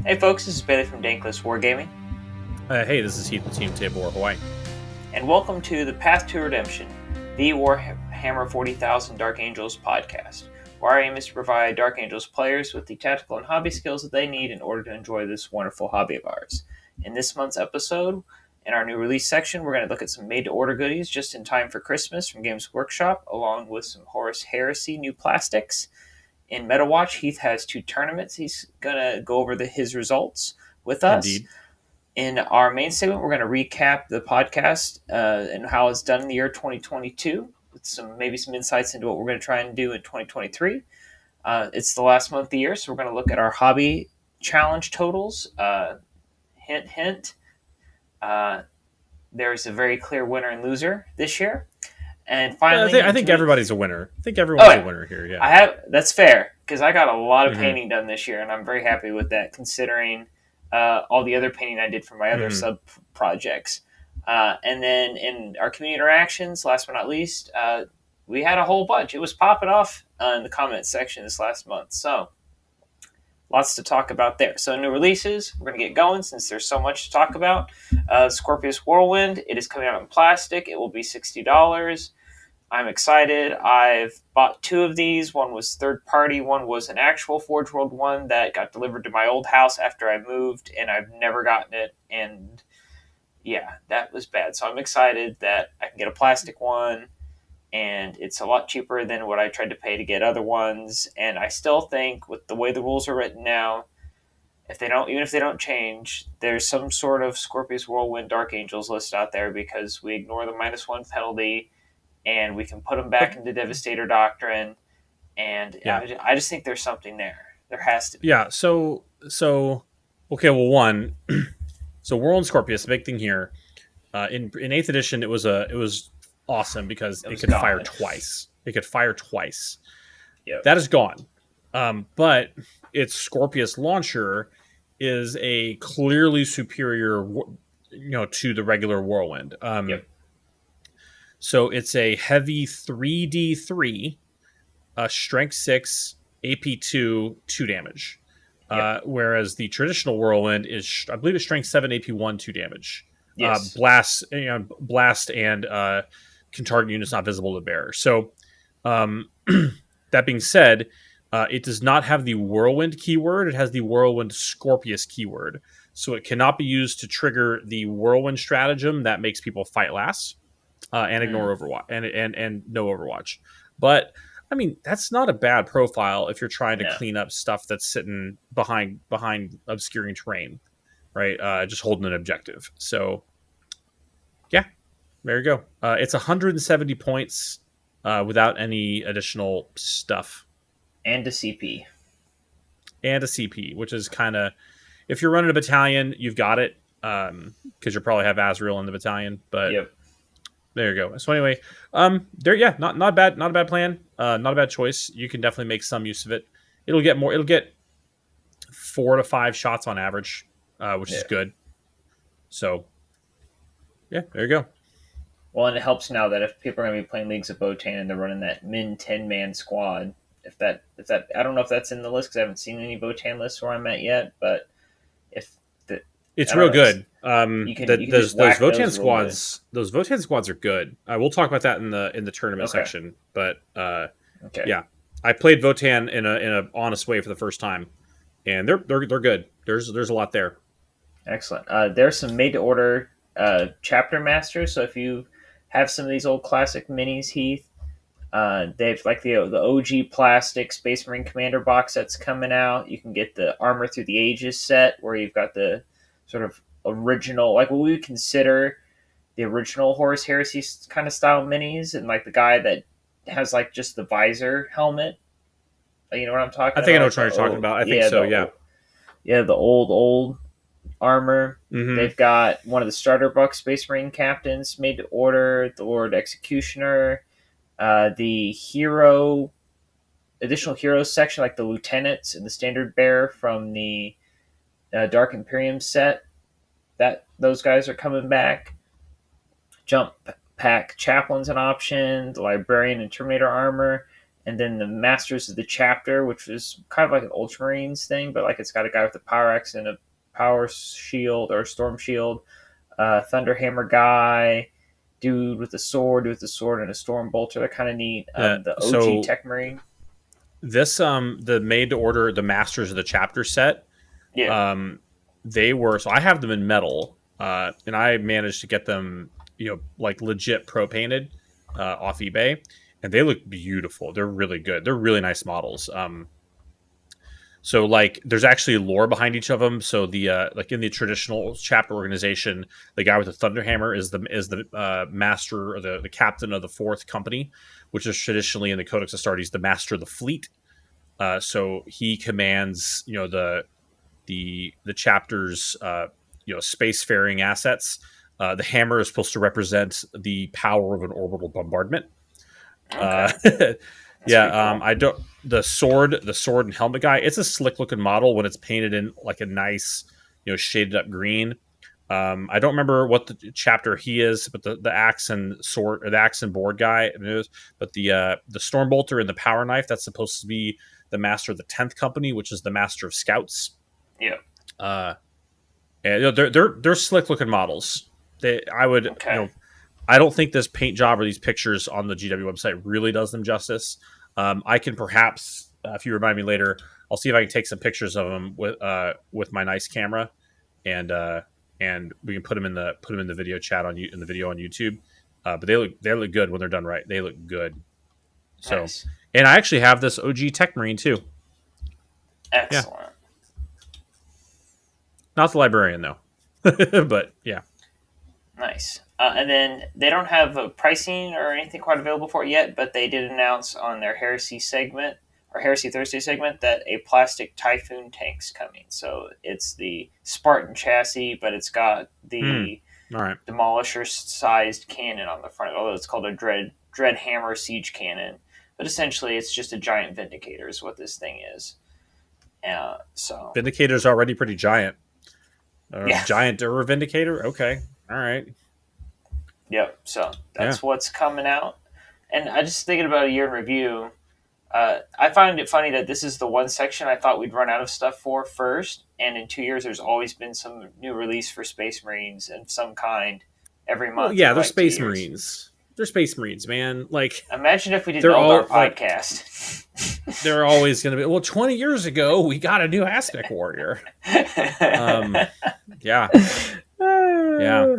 Hey folks, this is Bailey from Dank Wargaming, Hey, this is Heath with Team Table or Hawaii. and welcome to the Path to Redemption, the Warhammer 40,000 Dark Angels podcast, where our aim is to provide Dark Angels players with the tactical and hobby skills that they need in order to enjoy this wonderful hobby of ours. In this month's episode, in our new release section, we're going to look at some made-to-order goodies just in time for Christmas from Games Workshop, along with some Horus Heresy new plastics. In MetaWatch, Heath has 2 tournaments. He's going to go over his results with us. Indeed. In our main segment, we're going to recap the podcast and how it's done in the year 2022 with maybe some insights into what we're going to try and do in 2023. It's the last month of the year, so we're going to look at our hobby challenge totals. Hint, hint. There's a very clear winner and loser this year. And finally, I think everybody's a winner. I think everyone's a winner here. Yeah, that's fair because I got a lot of painting done this year, and I'm very happy with that considering all the other painting I did for my other sub projects. And then in our community interactions, last but not least, we had a whole bunch. It was popping off in the comments section this last month. So lots to talk about there. So new releases, we're going to get going since there's so much to talk about. Scorpius Whirlwind, it is coming out in plastic. It will be $60. I'm excited. I've bought 2 of these. One was third party. One was an actual Forge World one that got delivered to my old house after I moved, and I've never gotten it. And yeah, that was bad. So I'm excited that I can get a plastic one, and it's a lot cheaper than what I tried to pay to get other ones. And I still think with the way the rules are written now, even if they don't change, there's some sort of Scorpius Whirlwind Dark Angels list out there because we ignore the -1 penalty and we can put them back into Devastator Doctrine. And yeah. I just think there's something there. There has to be. Yeah. So okay. Well, one. So Whirlwind Scorpius, the big thing here. In 8th edition, it was awesome because it could fire twice. It could fire twice. Yep. That is gone. But its Scorpius launcher is a clearly superior, to the regular Whirlwind. Yep. So it's a heavy 3d3, strength 6, AP2, 2 damage. Yep. Whereas the traditional Whirlwind is, I believe, it's strength 7, AP1, 2 damage. Yes. Blast and can target units not visible to the bearer. So that being said, it does not have the Whirlwind keyword. It has the Whirlwind Scorpius keyword. So it cannot be used to trigger the Whirlwind stratagem that makes people fight last. And ignore Overwatch and no Overwatch. But I mean, that's not a bad profile if you're trying to clean up stuff that's sitting behind obscuring terrain, right? Just holding an objective. So yeah, there you go. It's 170 points without any additional stuff. And a CP. And a CP, which is kind of, if you're running a battalion, you've got it, because you probably have Azrael in the battalion. But yep. There you go. So anyway, not a bad plan, not a bad choice. You can definitely make some use of it. It'll get 4 to 5 shots on average, which is good. So yeah, there you go. Well, and it helps now that if people are going to be playing Leagues of Botan and they're running that min 10-man squad, if that I don't know if that's in the list because I haven't seen any Botan lists where I'm at yet, but it's real good. Those Votan squads. Those Votan squads are good. We'll talk about that in the tournament section. But yeah, I played Votan in a honest way for the first time, and they're good. There's a lot there. Excellent. There's some made to order chapter masters. So if you have some of these old classic minis, Heath, they've like the OG plastic Space Marine Commander box that's coming out. You can get the Armor Through the Ages set where you've got the sort of original, like what we would consider the original Horus Heresy kind of style minis, and like the guy that has like just the visor helmet. You know what I'm talking about? I think I know what you're talking about. I think so, yeah. Yeah, the old armor. Mm-hmm. They've got one of the starter book Space Marine captains made to order, the Lord Executioner, the additional heroes section, like the lieutenants and the standard bearer from the Dark Imperium set. Those guys are coming back. Jump pack chaplain's an option. The librarian and Terminator armor, and then the Masters of the Chapter, which is kind of like an Ultramarines thing, but like it's got a guy with a power axe and a power shield or a storm shield, Thunderhammer guy, dude with a sword and a storm bolter. They're kind of neat. The OG So Tech Marine. this the made to order the Masters of the Chapter set. Yeah. They were, so I have them in metal, and I managed to get them, like legit pro painted off eBay, and they look beautiful. They're really good. They're really nice models. So like, there's actually lore behind each of them. So the like in the traditional chapter organization, the guy with the Thunderhammer is the master or the captain of the fourth company, which is traditionally in the Codex Astartes the master of the fleet. So he commands, the chapter's spacefaring assets. The hammer is supposed to represent the power of an orbital bombardment. Okay. Yeah, Cool. I don't the sword and helmet guy. It's a slick looking model when it's painted in like a nice, shaded up green. I don't remember what the chapter he is, but the axe and sword or the axe and board guy is. But the Stormbolter and the power knife, that's supposed to be the master of the 10th company, which is the master of scouts. Yeah. And they're slick looking models. I would Okay. I don't think this paint job or these pictures on the GW website really does them justice. I can perhaps, if you remind me later, I'll see if I can take some pictures of them with my nice camera, and we can put them in the video chat in the video on YouTube. But they look good when they're done right. They look good. So, Nice. and I actually have this OG Tech Marine too. Yeah, Excellent. not the librarian though, but yeah. Nice. And then they don't have a pricing or anything quite available for it yet, but they did announce on their Heresy segment or Heresy Thursday segment that a plastic Typhoon tank's coming. So it's the Spartan chassis, but it's got the All right. Demolisher-sized cannon on the front. Although it's called a Dread Hammer siege cannon, but essentially it's just a giant Vindicator is what this thing is. So Vindicator's already pretty giant. yeah. Giant or Vindicator? Okay. All right. Yep. So that's what's coming out. And I just thinking about a year in review. I find it funny that this is the one section I thought we'd run out of stuff for first, and in 2 years there's always been some new release for Space Marines of some kind every month. Well, yeah, they're like Space Marines. They're Space Marines, man. Like, imagine if we did an Eldar podcast. They're always going to be. Well, 20 years ago we got a new Aspect Warrior. Yeah, yeah.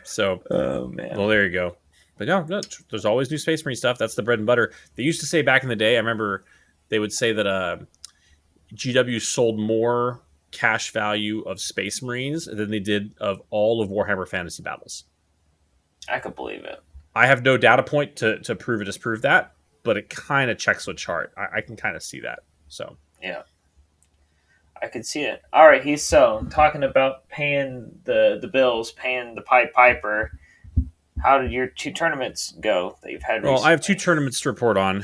So, oh man. Well, there you go. But no, there's always new Space Marine stuff. That's the bread and butter. They used to say back in the day, I remember they would say that GW sold more cash value of Space Marines than they did of all of Warhammer Fantasy Battles. I could believe it. I have no data point to prove or disprove that, but it kind of checks with chart. I can kind of see that. So yeah, I could see it. All right, he's talking about paying the bills, paying the Pied Piper. How did your 2 tournaments go that you've had recently? Well, I have 2 tournaments to report on.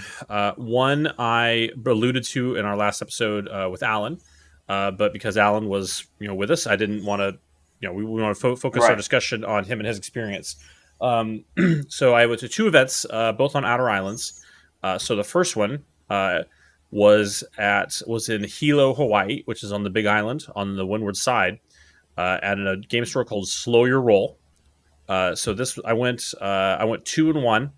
One I alluded to in our last episode with Alan, but because Alan was with us, I didn't want to we want to focus our discussion on him and his experience. So I went to 2 events, both on Outer Islands. So the first one was in Hilo, Hawaii, which is on the Big Island on the windward side, at a game store called Slow Your Roll. So this I went 2-1.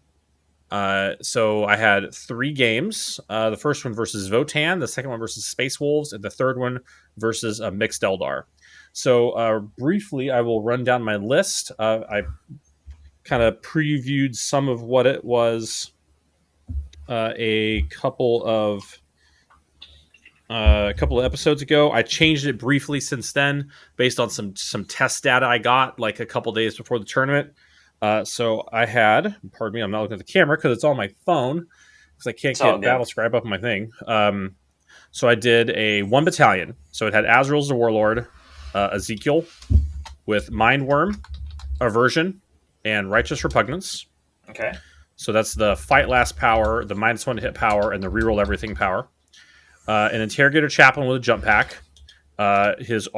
So I had 3 games. The first one versus Votan, the second one versus Space Wolves, and the third one versus a mixed Eldar. So briefly, I will run down my list. I kind of previewed some of what it was a couple of episodes ago. I changed it briefly since then based on some test data I got like a couple days before the tournament. So I had, pardon me, I'm not looking at the camera because it's on my phone because I can't get Battlescribe up on my thing. So I did a 1 battalion. So it had Azrael's the Warlord, Ezekiel with Mindworm, Aversion, and Righteous Repugnance. Okay. So that's the Fight Last power, the -1 to hit power, and the reroll everything power. An Interrogator Chaplain with a jump pack. His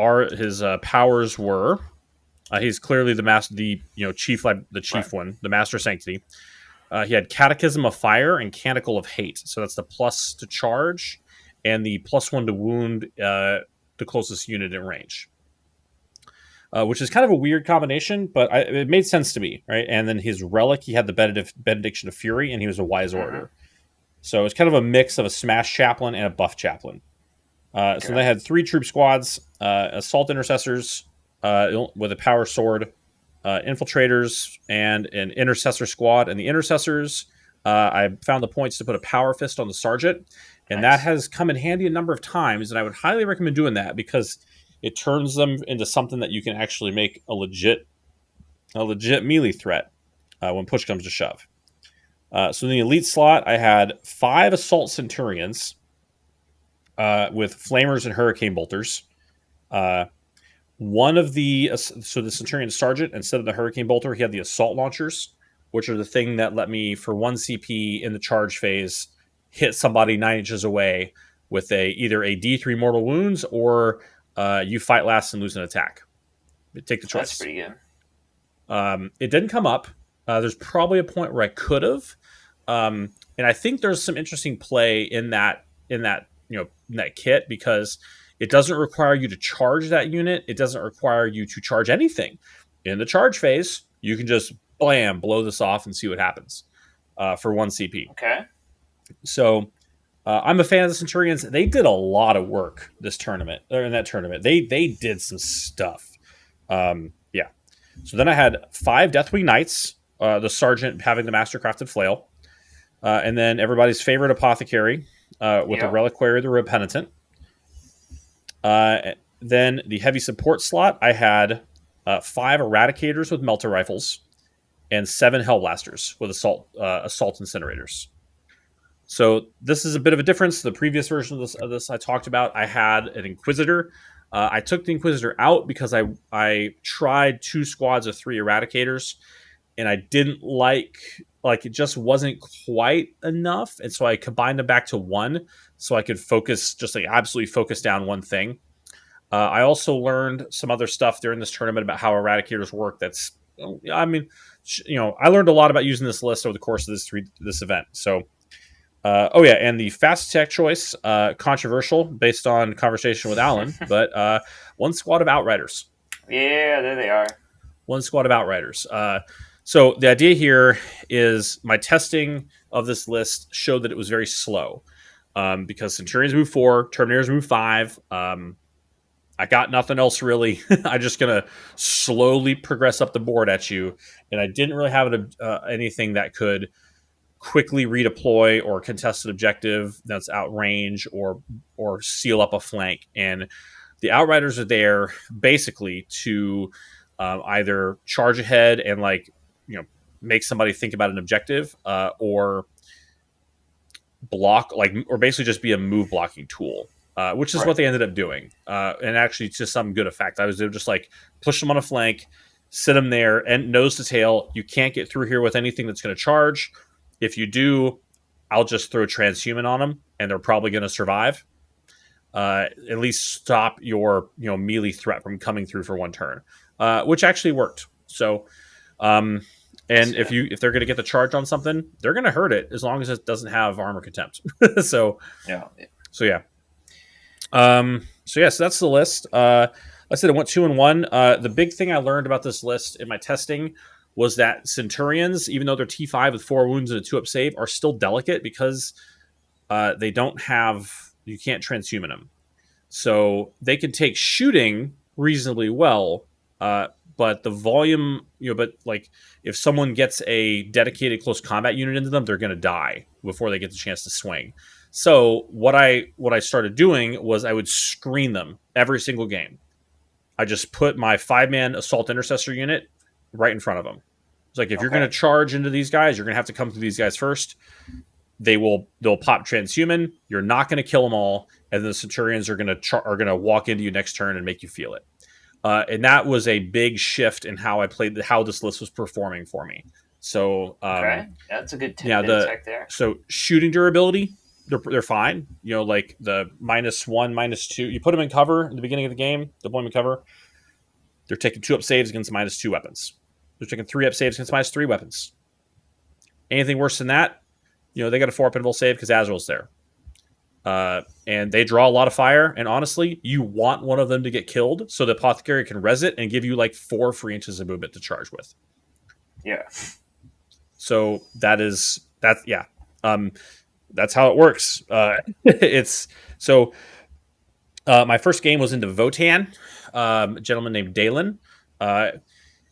powers were he's clearly the master, chief one, the Master Sanctity. He had Catechism of Fire and Canticle of Hate. So that's the plus to charge and the +1 to wound the closest unit in range. Which is kind of a weird combination, but it made sense to me, right? And then his relic, he had the Benediction of Fury, and he was a Wise Order. So it's kind of a mix of a Smash Chaplain and a Buff Chaplain. So they had 3 troop squads, Assault Intercessors with a Power Sword, Infiltrators, and an Intercessor squad. And the Intercessors, I found the points to put a Power Fist on the Sergeant, and that has come in handy a number of times, and I would highly recommend doing that because it turns them into something that you can actually make a legit melee threat when push comes to shove. So in the elite slot, I had 5 Assault Centurions with Flamers and Hurricane Bolters. One of the Centurion Sergeant, instead of the Hurricane Bolter, he had the Assault Launchers, which are the thing that let me, for 1 CP in the charge phase, hit somebody 9 inches away with either a D3 mortal wounds or you fight last and lose an attack. Take the choice. That's pretty good. It didn't come up. There's probably a point where I could have, and I think there's some interesting play in that kit because it doesn't require you to charge that unit. It doesn't require you to charge anything. In the charge phase, you can just blow this off and see what happens for 1 CP. Okay. So I'm a fan of the Centurions. They did a lot of work in that tournament. They did some stuff. Yeah. So then I had 5 Deathwing Knights, the Sergeant having the Mastercrafted Flail, and then everybody's favorite Apothecary with the Reliquary of the Repenitent. Then the heavy support slot, I had 5 Eradicators with Melter Rifles and 7 Hellblasters with Assault Incinerators. So this is a bit of a difference. The previous version of this I talked about, I had an Inquisitor. I took the Inquisitor out because I tried 2 squads of 3 Eradicators, and I didn't like it just wasn't quite enough, and so I combined them back to 1 so I could focus, just like absolutely focus down one thing. I also learned some other stuff during this tournament about how Eradicators work. I learned a lot about using this list over the course of this event. So. And the fast attack choice, controversial based on conversation with Alan, but 1 squad of Outriders. Yeah, there they are. 1 squad of Outriders. So the idea here is my testing of this list showed that it was very slow because Centurions move 4, Terminators move 5. I got nothing else really. I'm just going to slowly progress up the board at you, and I didn't really have anything that could quickly redeploy or contest an objective that's outrange or seal up a flank. And the Outriders are there basically to either charge ahead and make somebody think about an objective or block, or basically just be a move blocking tool, which is what they ended up doing. And actually to some good effect. They were just push them on a flank, sit them there and nose to tail. You can't get through here with anything that's going to charge. If you do, I'll just throw Transhuman on them, and they're probably going to survive. At least stop your melee threat from coming through for 1 turn, which actually worked. So, if they're going to get the charge on something, they're going to hurt it as long as it doesn't have armor contempt. So that's the list. I said it went 2-1. The big thing I learned about this list in my testing was that Centurions, even though they're T5 with 4 wounds and a 2-up save, are still delicate because they don't have... You can't transhuman them. So they can take shooting reasonably well, but the volume... if someone gets a dedicated close combat unit into them, they're going to die before they get the chance to swing. So what I started doing was I would screen them every single game. I just put my 5-man Assault Intercessor unit right in front of them. It's if you're going to charge into these guys, you're going to have to come through these guys first. They'll pop Transhuman. You're not going to kill them all, and the Centurions are going to walk into you next turn and make you feel it. And that was a big shift in how I played, how this list was performing for me. So that's a good tip there. So shooting durability, they're fine. The -1, -2. You put them in cover in the beginning of the game, deployment cover. They're taking 2-up saves against -2 weapons. They're taking 3-up saves against -3 weapons. Anything worse than that, they got a 4-up invul save because Azrael's there. And they draw a lot of fire. And honestly, you want one of them to get killed so the apothecary can res it and give you like 4 free inches of movement to charge with. Yeah. So that's yeah. That's how it works. It's so. My first game was into Votan, a gentleman named Dalen.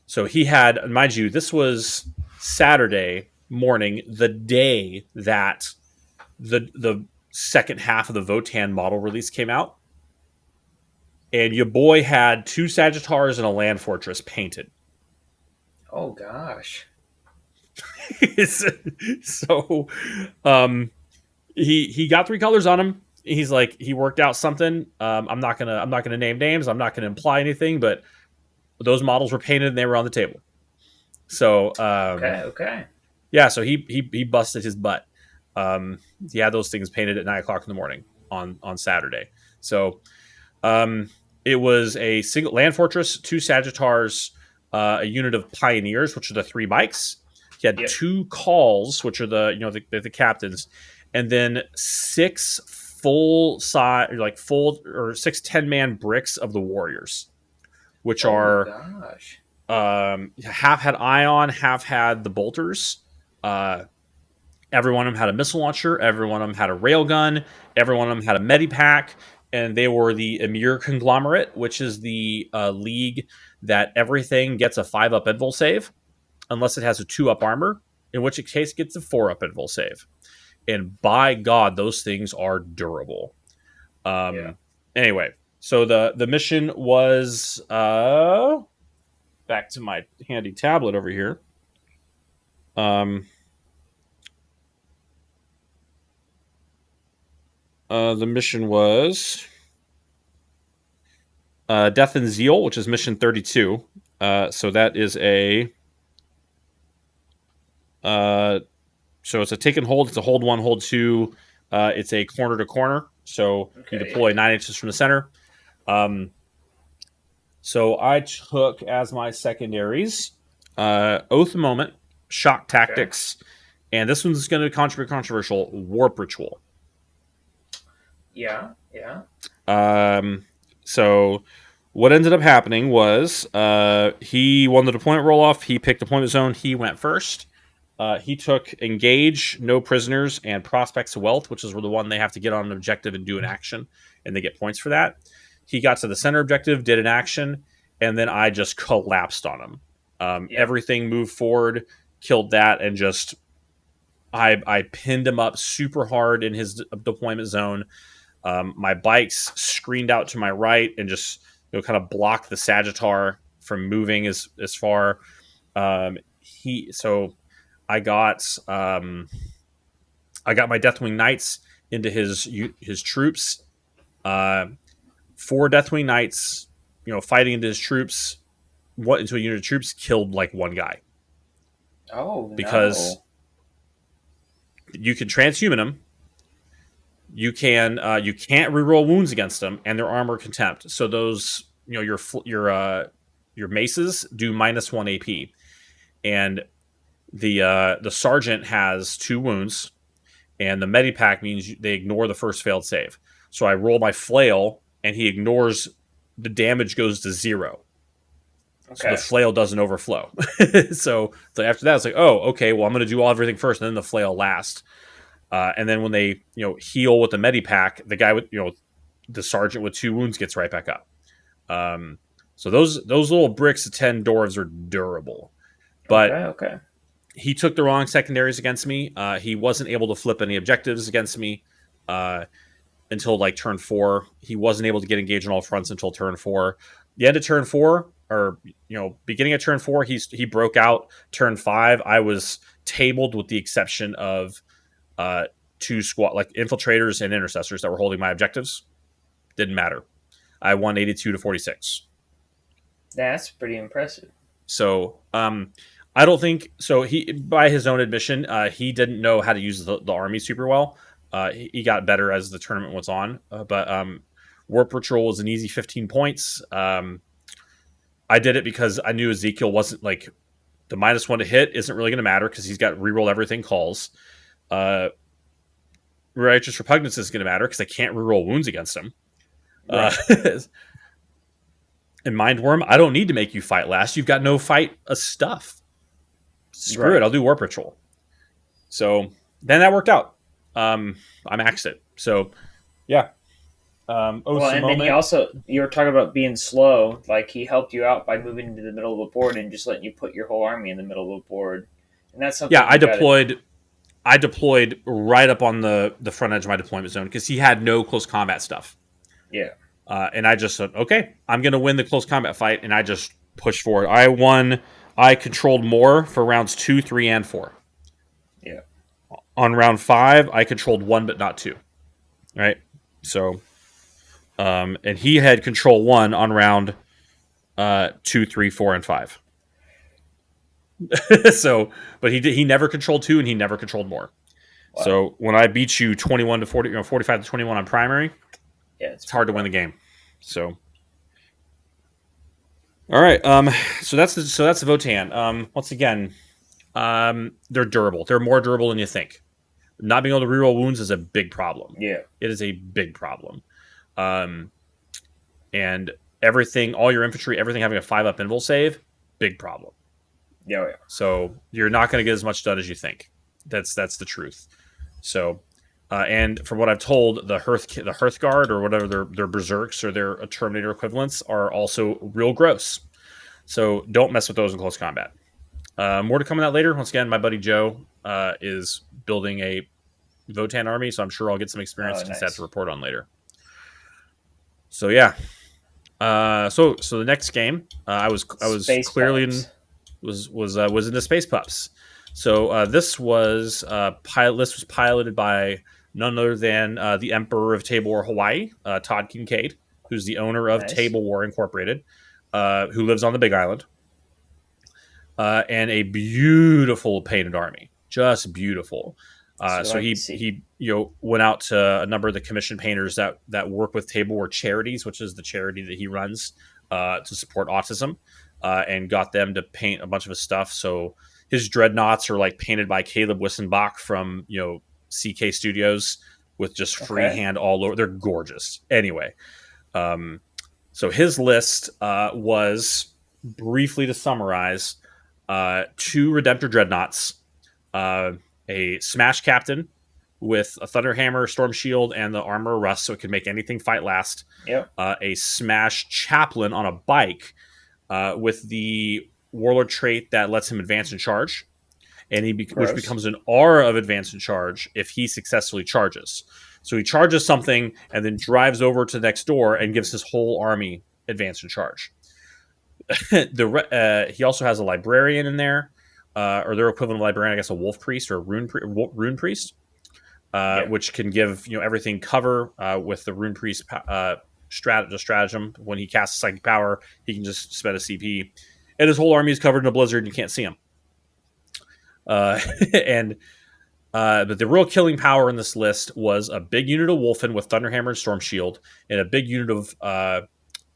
So he had, mind you, this was Saturday morning, the day that the second half of the Votan model release came out. And your boy had 2 Sagittars and a Land Fortress painted. Oh, gosh. So he got 3 colors on him. He's like, he worked out something. I'm not gonna name names. I'm not gonna imply anything, but those models were painted and they were on the table. So okay. Yeah, so he busted his butt. He had those things painted at 9:00 in the morning on Saturday. So it was a single Land Fortress, 2 Sagittars, a unit of Pioneers, which are the 3 bikes. He had 2 Calls, which are the captains, and then 6 full size, like full or 6 10-man bricks of the Warriors, which are half had Ion, half had the Bolters. Every one of them had a missile launcher. Every one of them had a railgun. Every one of them had a medipack. And they were the Emir Conglomerate, which is the league that everything gets a 5-up invul save, unless it has a 2-up armor, in which case it gets a 4-up invul save. And by God, those things are durable. Anyway, so the mission was back to my handy tablet over here. The mission was Death and Zeal, which is mission 32. So that is a so it's a take and hold. It's a hold 1, hold 2. It's a corner to corner. So you deploy 9 inches from the center. So I took as my secondaries Oath Moment, Shock Tactics, and this one's going to be controversial, Warp Ritual. Yeah. So what ended up happening was he won the deployment roll-off. He picked deployment zone. He went first. He took Engage, No Prisoners, and Prospects of Wealth, which is the one they have to get on an objective and do an action, and they get points for that. He got to the center objective, did an action, and then I just collapsed on him. Everything moved forward, killed that, and just I pinned him up super hard in his deployment zone. My bikes screened out to my right and just kind of blocked the Sagittar from moving as far. I got my Deathwing Knights into his troops. 4 Deathwing Knights, fighting into his troops. Into a unit of troops killed like 1 guy. Oh, because you can transhuman them. You can't reroll wounds against them, and their armor contempt. So those your maces do -1 AP, and the sergeant has 2 wounds, and the medipack means they ignore the first failed save. So I roll my flail, and he ignores the damage, goes to 0. So the flail doesn't overflow. So after that, it's like, oh, okay, well, I'm going to do everything first, and then the flail last. And then when they heal with the medipack, the guy with the sergeant with 2 wounds gets right back up. So those little bricks of 10 dwarves are durable, but he took the wrong secondaries against me. He wasn't able to flip any objectives against me until like turn 4. He wasn't able to get engaged on all fronts until turn 4. The end of turn 4, or beginning of turn 4, he broke out. Turn 5, I was tabled with the exception of 2 squad like infiltrators and intercessors that were holding my objectives. Didn't matter. I won 82 to 46. That's pretty impressive. So I don't think so. He, by his own admission, he didn't know how to use the army super well. He got better as the tournament went on. But Warp Ritual was an easy 15 points. I did it because I knew Ezekiel wasn't like The -1 to hit isn't really going to matter because he's got reroll everything calls. Righteous Repugnance is going to matter because I can't reroll wounds against him. Right. And Mind Worm, I don't need to make you fight last. You've got no fight stuff. Screw it. I'll do War Patrol. So then that worked out. I maxed it. So yeah. And then you were talking about being slow. Like, he helped you out by moving into the middle of the board and just letting you put your whole army in the middle of the board. And that's something. Yeah, I deployed right up on the front edge of my deployment zone because he had no close combat stuff. Yeah. And I just said, okay, I'm going to win the close combat fight, and I just pushed forward. I controlled more for rounds 2, 3, and 4. Yeah. On round 5, I controlled 1, but not 2. Right? So, and he had control 1 on round 2, 3, 4, and 5. So, but he never controlled 2, and he never controlled more. Wow. So when I beat you 21 to 40, 45 to 21 on primary, yeah, it's hard to win the game. So, all right. So that's the Votann. Once again, they're durable. They're more durable than you think. Not being able to reroll wounds is a big problem. Yeah, it is a big problem. And everything, all your infantry, everything having a 5-up invul save, big problem. Yeah. So you're not going to get as much done as you think. That's the truth. So. And from what I've told, the Hearth Guard or whatever their Berserks or their Terminator equivalents are also real gross. So don't mess with those in close combat. More to come on that later. Once again, my buddy Joe is building a Votann army, so I'm sure I'll get some experience and stats to report on later. So yeah. So the next game, I was clearly in the Space Pups. So this was piloted by none other than the Emperor of Table War Hawaii, Todd Kincaid, who's the owner of Table War Incorporated, who lives on the Big Island, and a beautiful painted army, just beautiful. So he went out to a number of the commission painters that work with Table War Charities, which is the charity that he runs to support autism, and got them to paint a bunch of his stuff. So his dreadnoughts are like painted by Caleb Wissenbach from CK Studios with just freehand all over. They're gorgeous. Anyway, so his list was, briefly to summarize, 2 Redemptor Dreadnoughts, a Smash Captain with a Thunderhammer, Storm Shield, and the Armor Rust, so it can make anything fight last. Yep. A Smash Chaplain on a bike with the Warlord trait that lets him advance and charge, and which becomes an aura of advance and charge if he successfully charges. So he charges something and then drives over to the next door and gives his whole army advance and charge. He also has a Librarian in there, or their equivalent of Librarian, I guess, a Wolf Priest or a Rune Priest, which can give everything cover with the Rune Priest stratagem. When he casts Psychic Power, he can just spend a CP. And his whole army is covered in a blizzard and you can't see him. But the real killing power in this list was a big unit of Wolfen with Thunderhammer and Storm Shield, and a big unit of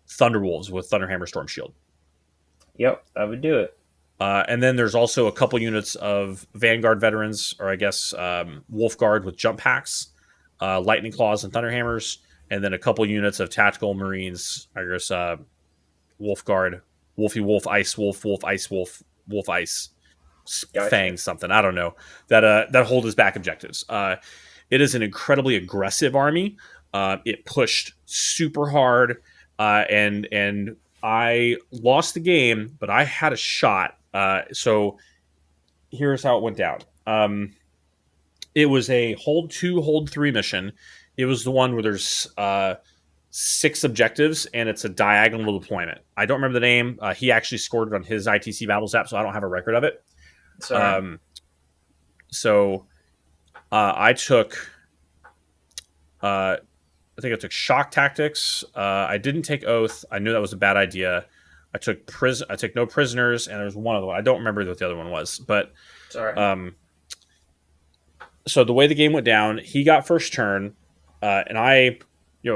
Thunderwolves with Thunderhammer Storm Shield. Yep, that would do it. And then there's also a couple units of Vanguard veterans, or I guess Wolf Guard with jump packs, Lightning Claws and Thunderhammers, and then a couple units of Tactical Marines, I guess Wolf Guard, Wolfy Wolf, Ice Wolf, Wolf Ice Wolf, Wolf Ice, Fang something, I don't know, that hold his back objectives. It is an incredibly aggressive army. It pushed super hard, and I lost the game, but I had a shot. So here's how it went down. It was a hold 2, hold 3 mission. It was the one where there's 6 objectives, and it's a diagonal deployment. I don't remember the name. He actually scored it on his ITC Battles app, so I don't have a record of it. So I took... I think I took Shock Tactics. I didn't take Oath. I knew that was a bad idea. I took no prisoners, and there was one other one. I don't remember what the other one was, but so the way the game went down, he got first turn, and I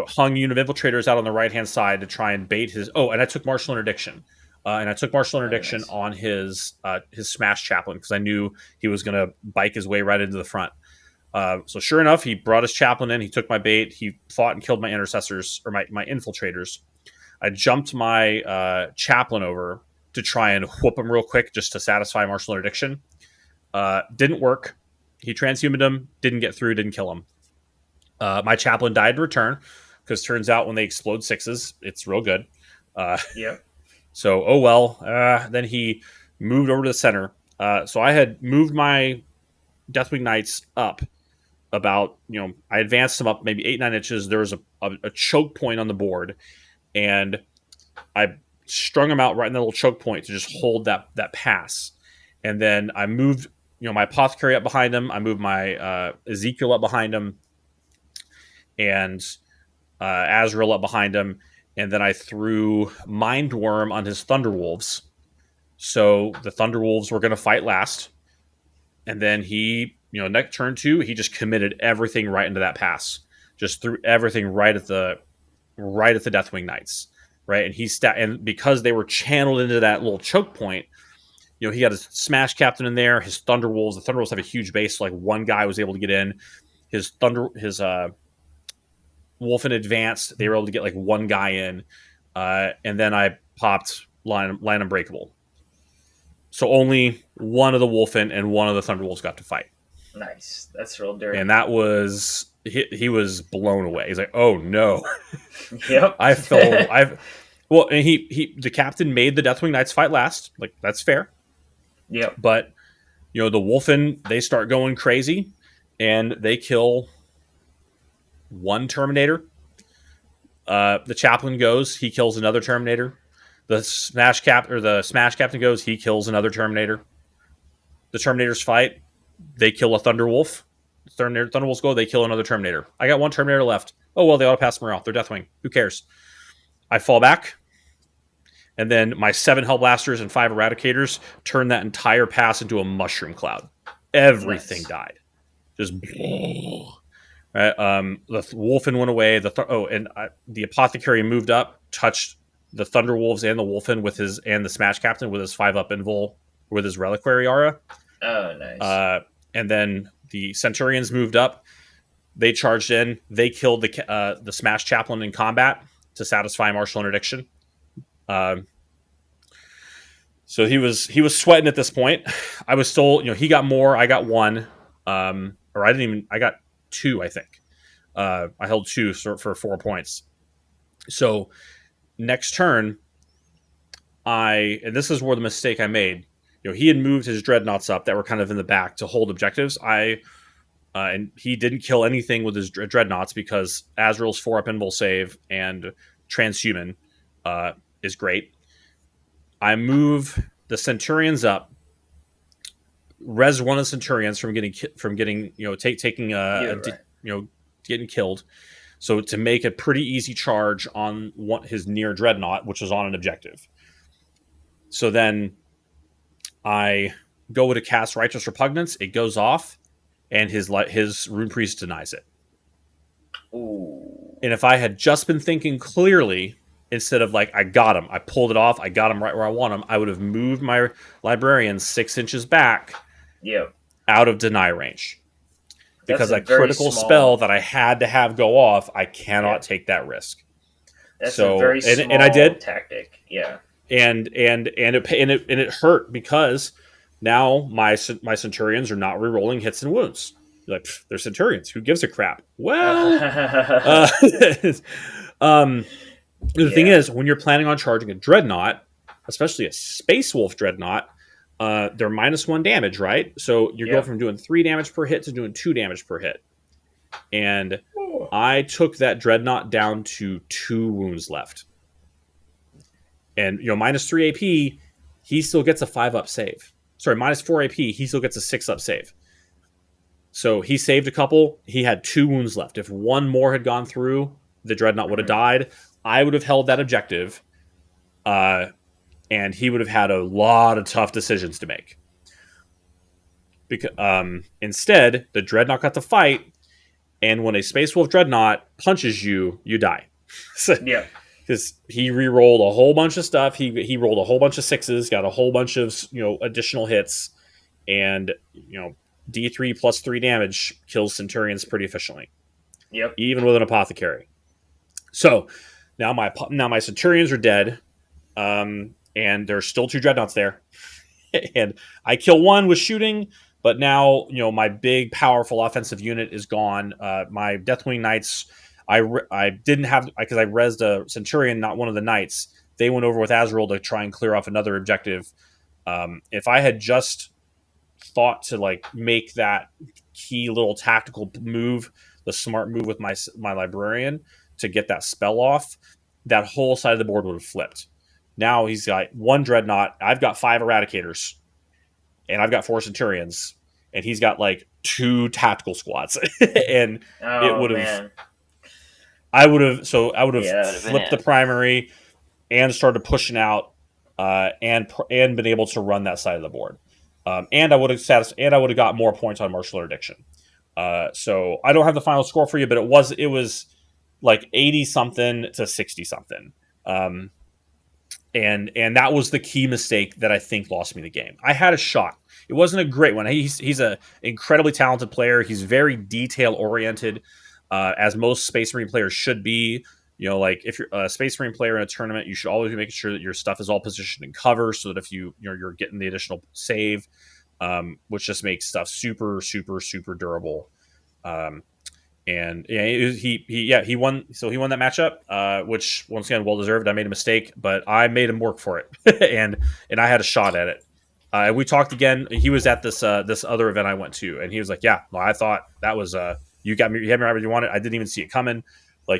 hung unit of infiltrators out on the right hand side to try and bait his. Oh, and I took Martial Interdiction. and I took martial Oh, interdiction nice. on his smash chaplain because I knew he was going to bike his way right into the front. So sure enough, he brought his chaplain in. He took my bait. He fought and killed my intercessors or my infiltrators. I jumped my chaplain over to try and whoop him real quick just to satisfy martial interdiction. Didn't work. He transhumaned him. Didn't get through. Didn't kill him. My chaplain died in return because turns out when they explode sixes, it's real good. Yep. So, oh well. Then he moved over to the center. So I had moved my Deathwing Knights up about, I advanced them up maybe 8-9 inches. There was a choke point on the board, and I strung them out right in the little choke point to just hold that pass. And then I moved, my apothecary up behind him. I moved my Ezekiel up behind him, and Azrael up behind him. And then I threw Mindworm on his Thunderwolves. So the Thunderwolves were going to fight last. And then he, next turn 2, he just committed everything right into that pass. Just threw everything right at the Deathwing Knights. Right. And and because they were channeled into that little choke point, he had his Smash Captain in there, his Thunderwolves. The Thunderwolves have a huge base, so like one guy was able to get in. His Wolf in advanced, they were able to get like one guy in. And then I popped Line Unbreakable. So only one of the Wolfen and one of the Thunderwolves got to fight. Nice. That's real dirty. And that was he was blown away. He's like, "Oh no!" Yep. And the captain made the Deathwing Knights fight last. Like that's fair. Yep. But the Wolfen, they start going crazy, and they kill one Terminator. The chaplain goes, he kills another Terminator. The Smash Captain goes, he kills another Terminator. The Terminators fight, they kill a Thunderwolf. Thunderwolves go, they kill another Terminator. I got one Terminator left. Oh well, they auto pass morale. They're Deathwing. Who cares? I fall back, and then my 7 Hellblasters and 5 Eradicators turn that entire pass into a mushroom cloud. Everything died. Just the Wolfen went away. The Apothecary moved up, touched the Thunderwolves and the Wolfen and the Smash Captain with his 5-up invul with his Reliquary Aura. Oh, nice. And then the Centurions moved up. They charged in. They killed the Smash Chaplain in combat to satisfy martial interdiction. So he was sweating at this point. I was still, he got more. I got 1. I got 2, I think. I held 2 for 4 points. So next turn, and this is where the mistake I made. He had moved his dreadnoughts up that were kind of in the back to hold objectives. And he didn't kill anything with his dreadnoughts because Azrael's 4-up invul save and transhuman is great. I move the Centurions up, res one of the Centurions from getting getting killed. So to make a pretty easy charge on his near dreadnought, which was on an objective. So then I go to cast Righteous Repugnance. It goes off, and his Rune Priest denies it. Ooh. And if I had just been thinking clearly, instead of like, I got him, I pulled it off, I got him right where I want him, I would have moved my Librarian 6 inches back out of deny range. Because a critical spell that I had to have go off, I cannot take that risk. That's a very small and I did tactic. Yeah. And it hurt because now my Centurions are not rerolling hits and wounds. Like, they're Centurions. Who gives a crap? Well, the thing is, when you're planning on charging a Dreadnought, especially a Space Wolf Dreadnought, they're -1 damage, right? So you're going from doing 3 damage per hit to doing 2 damage per hit. And I took that Dreadnought down to 2 wounds left. And, -3 AP, he still gets a 5-up save. Sorry, -4 AP, he still gets a 6-up save. So he saved a couple. He had 2 wounds left. If one more had gone through, the Dreadnought would have died. I would have held that objective. And he would have had a lot of tough decisions to make. Because instead, the Dreadnought got to fight, and when a Space Wolf Dreadnought punches you, you die. because he re-rolled a whole bunch of stuff. He rolled a whole bunch of sixes, got a whole bunch of additional hits, and D3 plus 3 damage kills Centurions pretty efficiently, Yep. even with an apothecary. So now my Centurions are dead, and there's still 2 dreadnoughts there, and I kill one with shooting. But now, my big, powerful offensive unit is gone. My Deathwing Knights, I didn't have, because I rezzed a Centurion, not one of the Knights. They went over with Azrael to try and clear off another objective. If I had just thought to make that key little tactical move, the smart move with my Librarian to get that spell off, that whole side of the board would have flipped. Now he's got 1 Dreadnought. I've got 5 Eradicators. And I've got 4 Centurions, and he's got 2 tactical squads, and it would have. I would have flipped the primary and started pushing out, and been able to run that side of the board, and I would have got more points on martial interdiction. So I don't have the final score for you, but it was 80 something to 60 something. And that was the key mistake that I think lost me the game. I had a shot. It wasn't a great one. He's an incredibly talented player. He's very detail oriented, as most Space Marine players should be. If you're a Space Marine player in a tournament, you should always be making sure that your stuff is all positioned in cover, so that if you're getting the additional save, which just makes stuff super, super, super durable. And he won. So he won that matchup, which once again, well deserved. I made a mistake, but I made him work for it, and I had a shot at it. We talked again. He was at this other event I went to, and he was like, "Yeah, well, I thought that was you got me. You had me right where you wanted. I didn't even see it coming.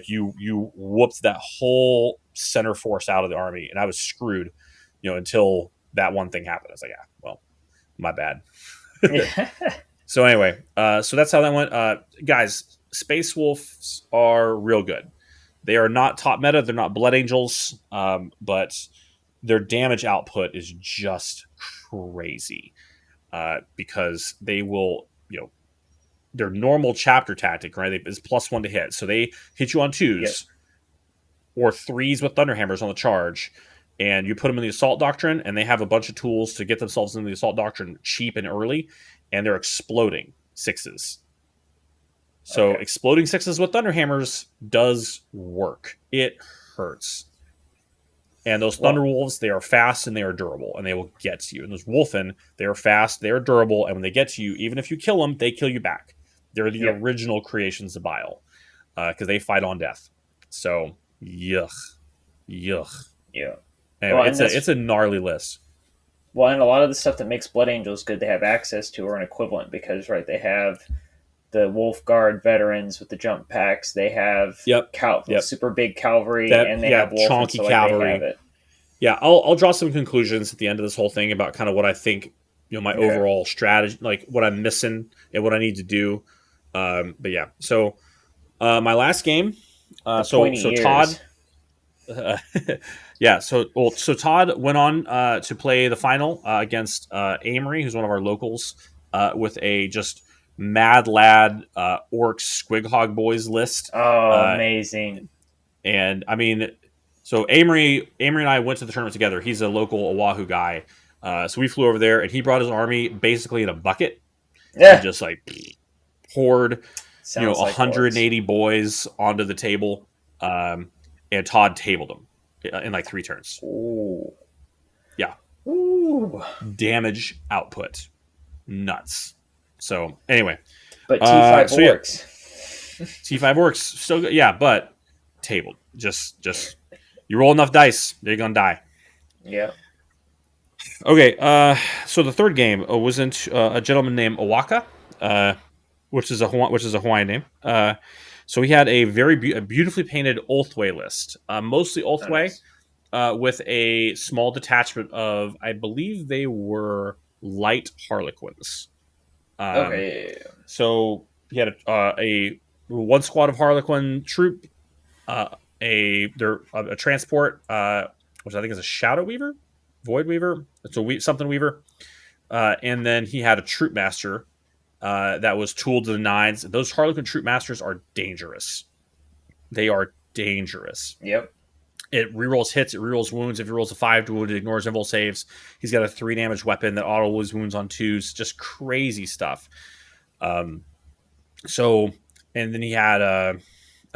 You whooped that whole center force out of the army, and I was screwed. Until that one thing happened. I was like, yeah, well, my bad." So anyway, so that's how that went, guys. Space Wolves are real good. They are not top meta. They're not Blood Angels, but their damage output is just crazy, because they will, their normal chapter tactic, right, is +1 to hit. So they hit you on 2s or 3s with Thunderhammers on the charge, and you put them in the Assault Doctrine, and they have a bunch of tools to get themselves into the Assault Doctrine cheap and early, and they're exploding 6s. So exploding 6s with Thunderhammers does work. It hurts. And those Thunderwolves, they are fast and they are durable, and they will get to you. And those Wolfen, they are fast, they are durable, and when they get to you, even if you kill them, they kill you back. They're the original creations of Bile, because they fight on death. So, yuck. Yeah. Anyway, it's a gnarly list. Well, and a lot of the stuff that makes Blood Angels good to have access to are an equivalent, because, right, they have the Wolf Guard veterans with the jump packs. They have super big cavalry, and they have Wolf, chonky cavalry. Yeah, I'll draw some conclusions at the end of this whole thing about kind of what I think, my overall strategy, what I'm missing and what I need to do. But yeah, so my last game. So Todd. So Todd went on to play the final against Amory, who's one of our locals, with a just mad lad orcs squighog boys list. Amazing. And I mean, so Amory and I went to the tournament together. He's a local Oahu guy, so we flew over there, and he brought his army basically in a bucket. And just poured 180 boys onto the table, and Todd tabled them in 3 turns. Ooh. Yeah. Ooh. Damage output nuts. So anyway, but T5 works. T5 works still good. Yeah, but tabled. Just you roll enough dice, they're gonna die. Yeah. Okay. So the third game was into a gentleman named Owaka, which is a Hawaiian name. So he had a very beautifully painted Ulthway list, mostly Ulthway, with a small detachment of, I believe they were light Harlequins. So he had a 1 squad of Harlequin troop, a transport, which I think is a Shadow Weaver, Void Weaver. It's a something Weaver, and then he had a Troop Master that was tooled to the nines. Those Harlequin Troop Masters are dangerous. They are dangerous. Yep. It rerolls hits, it rerolls wounds. If he rolls a 5 to wound, it ignores invul saves. He's got a 3 damage weapon that auto lose wounds on 2s. Just crazy stuff. So, and then he had a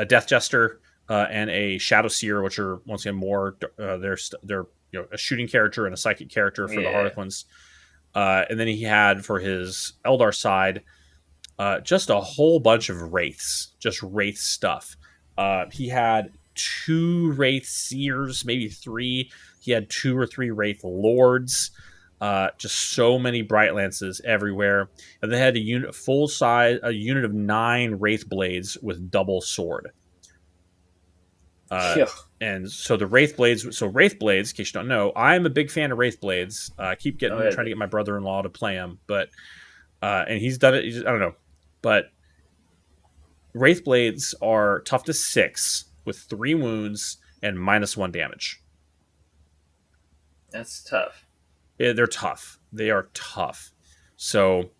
Death Jester and a Shadow Seer, which are once again more. They're a shooting character and a psychic character for the Harlequins. And then he had for his Eldar side just a whole bunch of wraiths, just wraith stuff. He had 2 wraith seers, maybe 3. He had 2 or 3 wraith lords. Just so many bright lances everywhere, and they had a unit a unit of 9 wraith blades with double sword. And so the wraith blades. So wraith blades, in case you don't know, I'm a big fan of wraith blades. I keep trying to get my brother-in-law to play them, but and he's done it. I don't know, but wraith blades are tough to 6 with 3 wounds and -1 damage. That's tough. Yeah, they're tough. They are tough. So,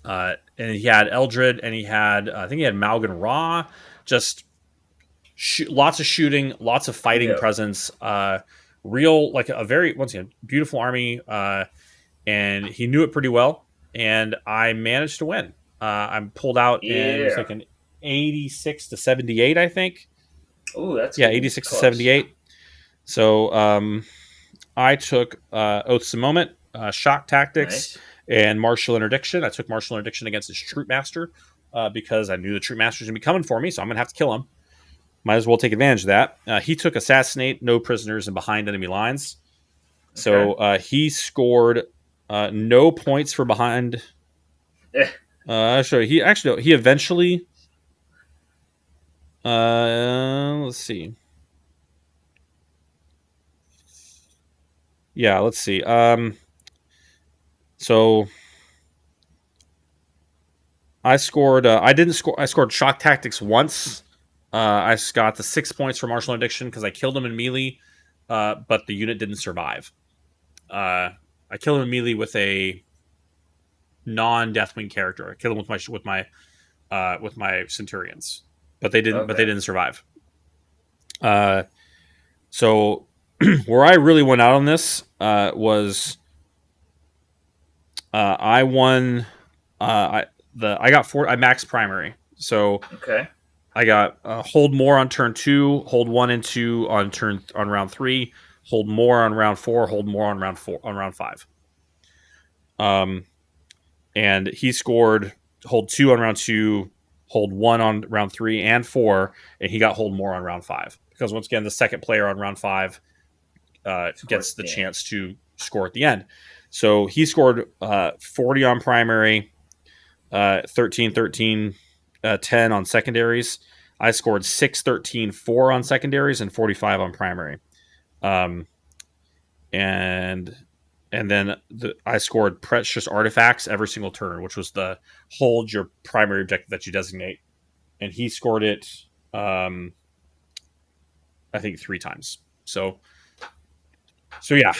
and he had Eldred, and he had I think he had Malgan Ra. Just lots of shooting, lots of fighting presence. Real like a very once again beautiful army, and he knew it pretty well. And I managed to win. I pulled out and it was like an 86 to 78, I think. Oh, that's 86 to 78. So, I took Oaths of Moment, Shock Tactics, and Martial Interdiction. I took Martial Interdiction against his Troop Master because I knew the Troop Master was going to be coming for me, so I'm going to have to kill him. Might as well take advantage of that. He took Assassinate, no prisoners, and behind enemy lines. Okay. So he scored no points for behind. He eventually. Let's see. Yeah, let's see. So I scored. I didn't score. I scored Shock Tactics once. I got the 6 points for Martial Interdiction because I killed him in melee, but the unit didn't survive. I killed him in melee with a non-Deathwing character. I killed him with my Centurions, but they didn't. Okay. But they didn't survive. So where I really went out on this was I won. I got 4. I maxed primary. So okay. I got hold more on turn 2, hold 1 and 2 on round 3, hold more on round 4, hold more on round 5. And he scored hold 2 on round 2, hold 1 on round 3 and 4, and he got hold more on round 5 because once again the second player on round 5 gets the chance to score at the end. So he scored 40 on primary, 13, 13. 10 on secondaries. I scored 6, 13, 4 on secondaries and 45 on primary. And then I scored precious artifacts every single turn, which was the hold your primary objective that you designate. And he scored it, I think 3 times. So yeah,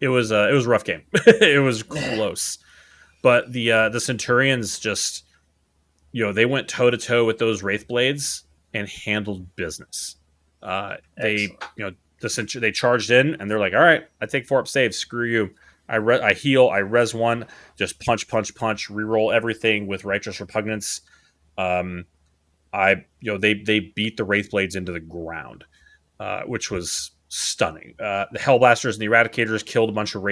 it was a rough game. It was close, but the Centurions just. They went toe to toe with those Wraith Blades and handled business. They charged in and they're like, all right, I take 4 up saves. Screw you. I heal. I res 1. Just punch. Reroll everything with Righteous Repugnance. They beat the Wraith Blades into the ground, which was stunning. The Hellblasters and the Eradicators killed a bunch of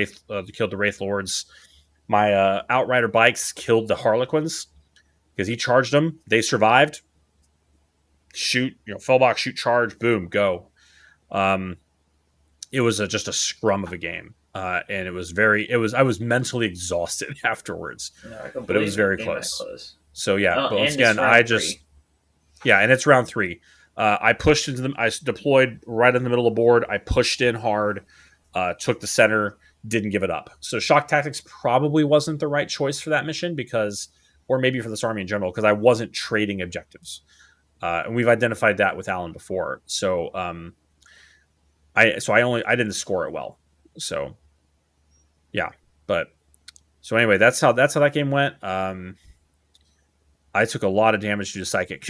killed the Wraith Lords. My Outrider bikes killed the Harlequins. Because he charged them, they survived. Shoot, Fellbox, shoot, charge, boom, go. It was just a scrum of a game, and it was I was mentally exhausted afterwards, but it was very close. So yeah, but once again, and it's round 3. I pushed into them. I deployed right in the middle of the board. I pushed in hard, took the center, didn't give it up. So Shock Tactics probably wasn't the right choice for that mission because. Or maybe for this army in general, because I wasn't trading objectives, and we've identified that with Alan before. So, I didn't score it well. So, yeah, but so anyway, that's how that game went. I took a lot of damage due to psychic.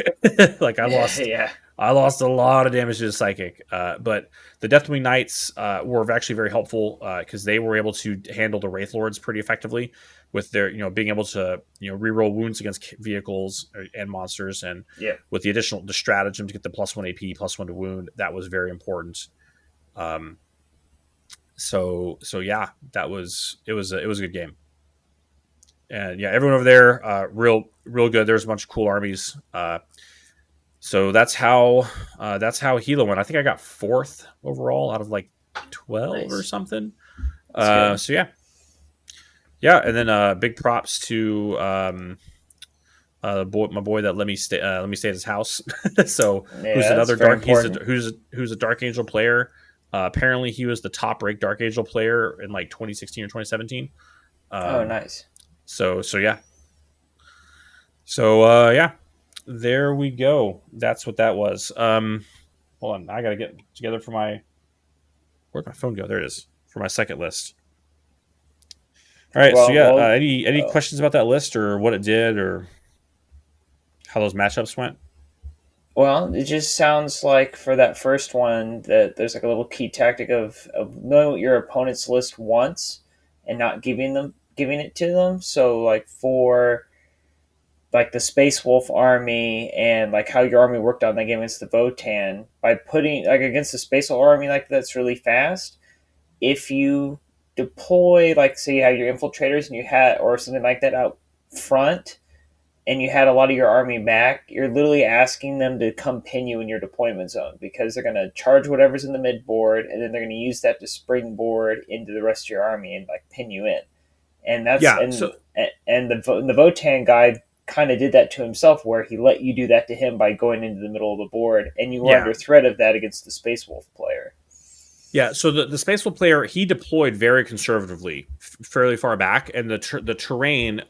Like I lost. Yeah. I lost a lot of damage to the psychic, but the Deathwing Knights were actually very helpful because they were able to handle the Wraith Lords pretty effectively with their, being able to, reroll wounds against vehicles and monsters, and Yeah. with the stratagem to get the +1 AP, +1 to wound, that was very important. So yeah, it was a good game, and yeah, everyone over there, real good. There's a bunch of cool armies. So that's how Hilo went. I think I got fourth overall out of like 12 or Nice. something. That's good. So yeah, and then big props to my boy that let me stay at his house. So who's Yeah, that's another very dark? important. Who's a Dark Angel player. Apparently, he was the top ranked Dark Angel player in like 2016 or 2017. Oh, Um, nice. so yeah, yeah, there we go. That's what that was. Hold on, I gotta get together for my. Where'd my phone go? There it is for my second list. All right, so Well, yeah, well, any uh, questions about that list or what it did or how those matchups went? well, it just sounds like for that first one that there's like a little key tactic of knowing what your opponent's list wants and not giving it to them. So like for like the Space Wolf army and like how your army worked on that game against the Votan by putting like against the Space Wolf army like that's really fast. If you deploy like say you have your infiltrators and you had or something like that out front and you had a lot of your army back, you're literally asking them to come pin you in your deployment zone because they're going to charge whatever's in the mid board and then they're going to use that to springboard into the rest of your army and like pin you in. And that's Yeah, and the Votan guy kind of did that to himself where he let you do that to him by going into the middle of the board and you were yeah, under threat of that against the Space Wolf player. yeah. So the Spaceful player, he deployed very conservatively, fairly far back, and the terrain.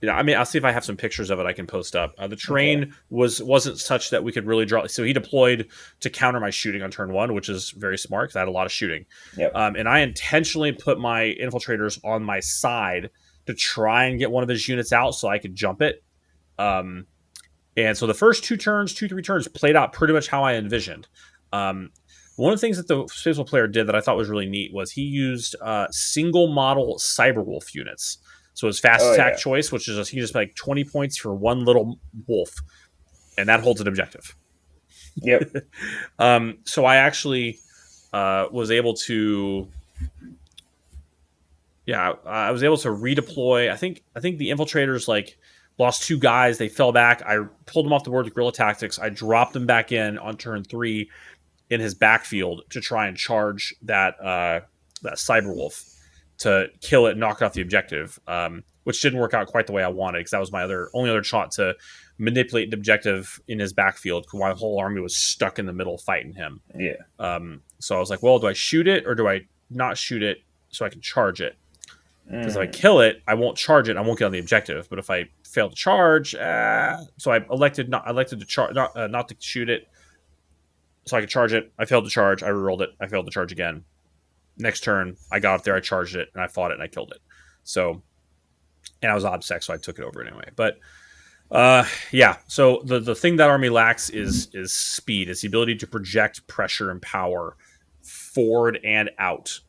I mean, I'll see if I have some pictures of it I can post up. The Okay. terrain wasn't such that we could really draw. So he deployed to counter my shooting on turn one, which is very smart because I had a lot of shooting. Yep. And I intentionally put my infiltrators on my side to try and get one of his units out so I could jump it. Um, and so the first 3 turns played out pretty much how I envisioned. Um, one of the things that the Spacewell player did that I thought was really neat was he used single model Cyberwolf units. So his fast Oh attack yeah. choice, which is he just like 20 points for one little wolf, and that holds an objective. Yep. So I actually was able to, yeah, I was able to redeploy. I think the infiltrators like lost 2 guys. They fell back. I pulled them off the board with guerrilla tactics. I dropped them back in on turn 3 in his backfield to try and charge that Cyberwolf to kill it and knock off the objective, which didn't work out quite the way I wanted because that was my only other shot to manipulate the objective in his backfield while my whole army was stuck in the middle fighting him. Yeah. So I was like, well, do I shoot it or do I not shoot it so I can charge it? Because if I Mm. kill it, I won't charge it. I won't get on the objective. But if I fail to charge, so I elected to charge, not to shoot it, so I could charge it. I failed to charge. I rerolled it. I failed to charge again. Next turn, I got up there. I charged it and I fought it and I killed it. So, and I was obsec, so I took it over anyway. But yeah. So the thing that army lacks is speed. It's the ability to project pressure and power forward and out.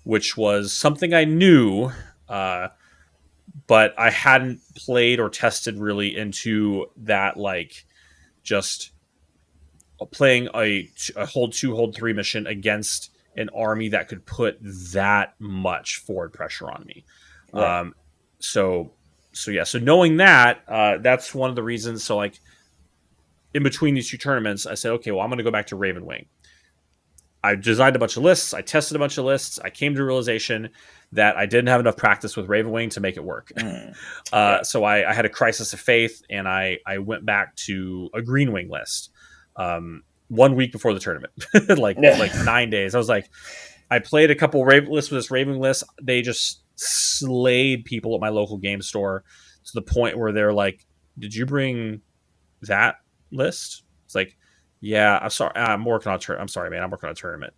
Which was something I knew, uh, but I hadn't played or tested really into that, like just playing a hold 2, hold 3 mission against an army that could put that much forward pressure on me. Right. Um, so yeah, so knowing that, that's one of the reasons. So like in between these 2 tournaments, I said, okay, well, I'm going to go back to Raven Wing. I designed a bunch of lists. I tested a bunch of lists. I came to a realization that I didn't have enough practice with Ravenwing to make it work. Mm. Yeah. So I had a crisis of faith, and I went back to a Green Wing list 1 week before the tournament, like 9 days. I was like, I played a couple lists with this Raven list. They just slayed people at my local game store to the point where they're like, "Did you bring that list?" It's like, yeah, I'm sorry. I'm working on I'm sorry, man. I'm working on a tournament.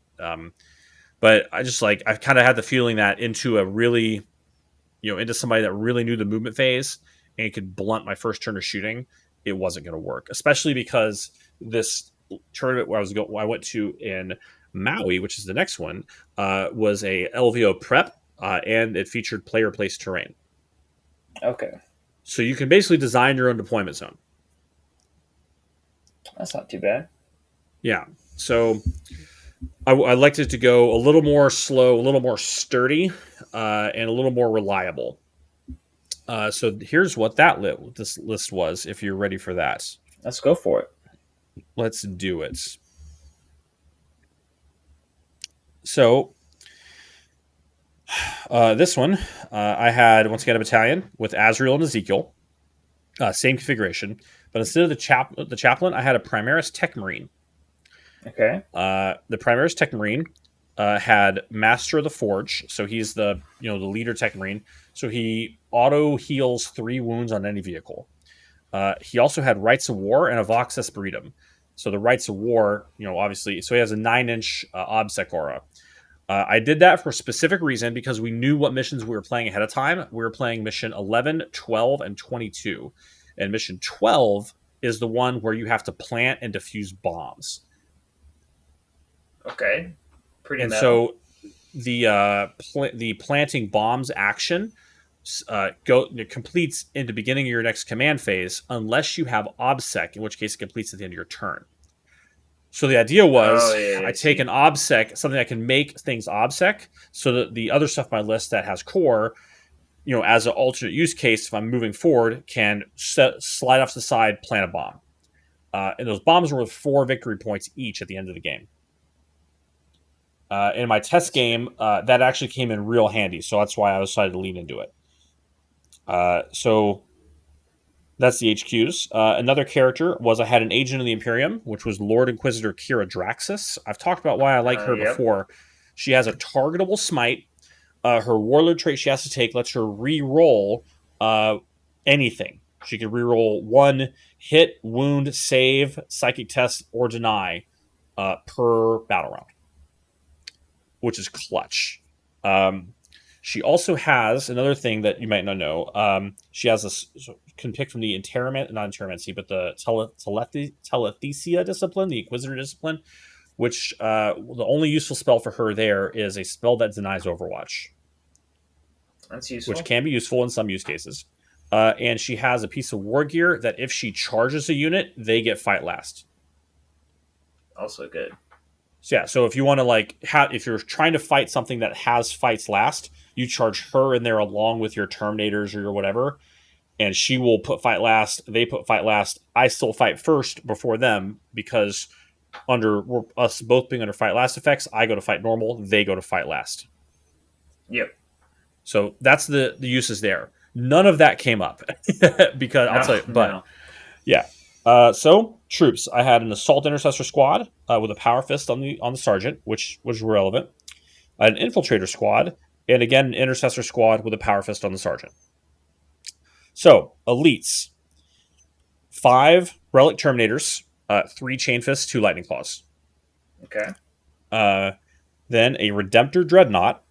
But I kind of had the feeling that into a really, into somebody that really knew the movement phase and could blunt my first turn of shooting. it wasn't going to work, especially because this tournament where I went to in Maui, which is the next one, was a LVO prep, and it featured player placed terrain. Okay. So you can basically design your own deployment zone. That's not too bad. Yeah. So I liked it to go a little more slow, a little more sturdy, and a little more reliable. So here's what this list was. If you're ready for that, Let's go for it. let's do it. So this one, I had once again a battalion with Azrael and Ezekiel, same configuration, but instead of the chaplain, I had a Primaris Tech Marine. Okay. The Primaris Tech Marine had Master of the Forge, so he's the leader Tech Marine. So he auto heals 3 wounds on any vehicle. He also had Rights of War and a Vox Espiritum. So the Rights of War, obviously, so he has a 9-inch OBSEC aura. I did that for a specific reason because we knew what missions we were playing ahead of time. We were playing mission 11, 12, and 22. And mission 12 is the one where you have to plant and defuse bombs. Okay. Pretty and metal. So the planting bombs action completes in the beginning of your next command phase unless you have OBSEC, in which case it completes at the end of your turn. So the idea was I take an OBSEC, something that can make things OBSEC, so that the other stuff on my list that has core, as an alternate use case, if I'm moving forward, can slide off to the side, plant a bomb. And those bombs were worth 4 victory points each at the end of the game. In my test game, that actually came in real handy, so that's why I decided to lean into it. So that's the HQs. Another character was I had an agent of the Imperium, which was Lord Inquisitor Kira Draxus. I've talked about why I like her before. She has a targetable smite. Her warlord trait she has to take lets her re-roll anything. She can re-roll 1 hit, wound, save, psychic test, or deny per battle round, which is clutch. She also has another thing that you might not know. She has can pick from the not Interromancy, but the Telethesia discipline, the Inquisitor discipline, which the only useful spell for her there is a spell that denies Overwatch. That's useful. Which can be useful in some use cases. And she has a piece of war gear that if she charges a unit, they get fight last. Also good. So yeah, so if you want to if you're trying to fight something that has fights last, you charge her in there along with your Terminators or your whatever, and she will put fight last. They put fight last. I still fight first before them because under us both being under fight last effects, I go to fight normal. They go to fight last. Yep. So that's the uses there. None of that came up because I'll tell you. But yeah. So troops, I had an assault intercessor squad with a power fist on the sergeant, which was relevant. I had an infiltrator squad, and again an intercessor squad with a power fist on the sergeant. So elites, 5 relic terminators, 3 chain fists, 2 lightning claws. Okay. Then a redemptor dreadnought,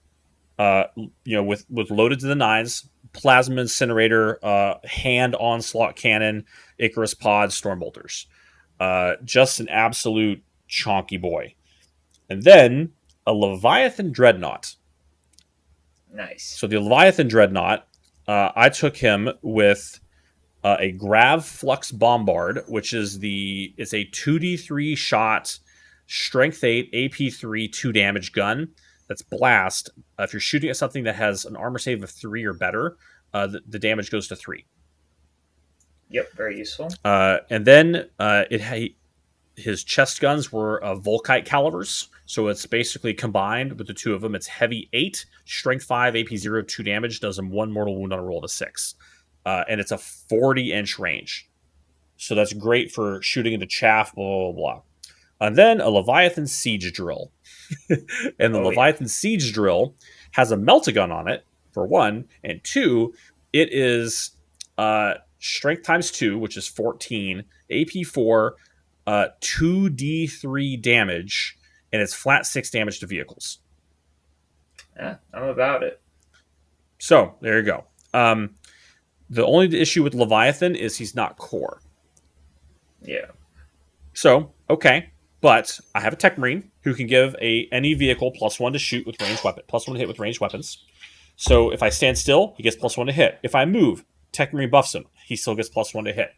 with loaded to the nines, plasma incinerator, hand onslaught cannon, Icarus pod, stormbolters. Just an absolute chonky boy. And then a Leviathan dreadnought. Nice. So the Leviathan dreadnought, I took him with a Grav Flux Bombard, which is it's a 2d3 shot, strength 8, AP 3, 2 damage gun. That's blast. If you're shooting at something that has an armor save of 3 or better, the damage goes to 3. Yep, very useful. And then his chest guns were Volkite calibers, so it's basically combined with the 2 of them. It's heavy 8, strength 5, AP 0, 2 damage, does him 1 mortal wound on a roll to 6. And it's a 40-inch range. So that's great for shooting into chaff, blah, blah, blah. And then a Leviathan Siege Drill. And the Leviathan Siege Drill has a Meltagun on it, for 1, and 2, it is strength times 2, which is 14, AP 4, 2d3 damage, and it's flat 6 damage to vehicles. Yeah, I'm about it. So, there you go. The only issue with Leviathan is he's not core. Yeah. So, okay. But I have a Tech Marine who can give any vehicle +1 to shoot with ranged weapon, +1 to hit with ranged weapons. So if I stand still, he gets +1 to hit. If I move, Tech Marine buffs him. He still gets +1 to hit.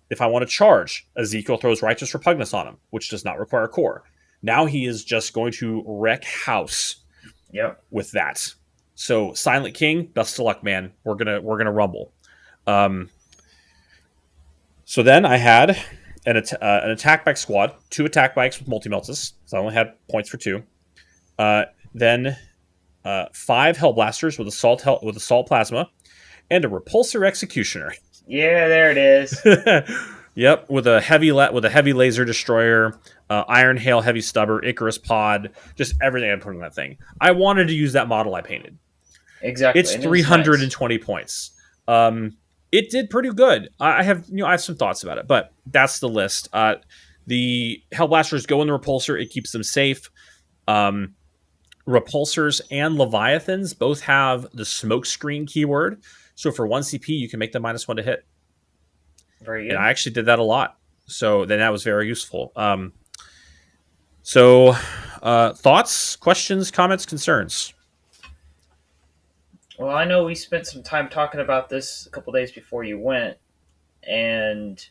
If I want to charge, Ezekiel throws Righteous Repugnance on him, which does not require core. Now he is just going to wreck house. Yep. With that. So Silent King, best of luck, man. We're gonna rumble. So then I had an attack bike squad, 2 attack bikes with multi-meltas. So I only had points for 2. Then 5 Hellblasters with assault plasma, and a repulsor executioner. Yeah, there it is. Yep, with a heavy laser destroyer, Iron Hail heavy stubber, Icarus pod, just everything I put in that thing. I wanted to use that model I painted. Exactly, it's 320 points. It did pretty good. I have some thoughts about it, but that's the list. The Hellblasters go in the repulsor; it keeps them safe. Repulsors and Leviathans both have the smokescreen keyword, so for 1 CP you can make them -1 to hit. Very good. And I actually did that a lot, so then that was very useful. Thoughts, questions, comments, concerns? Well, I know we spent some time talking about this a couple days before you went, and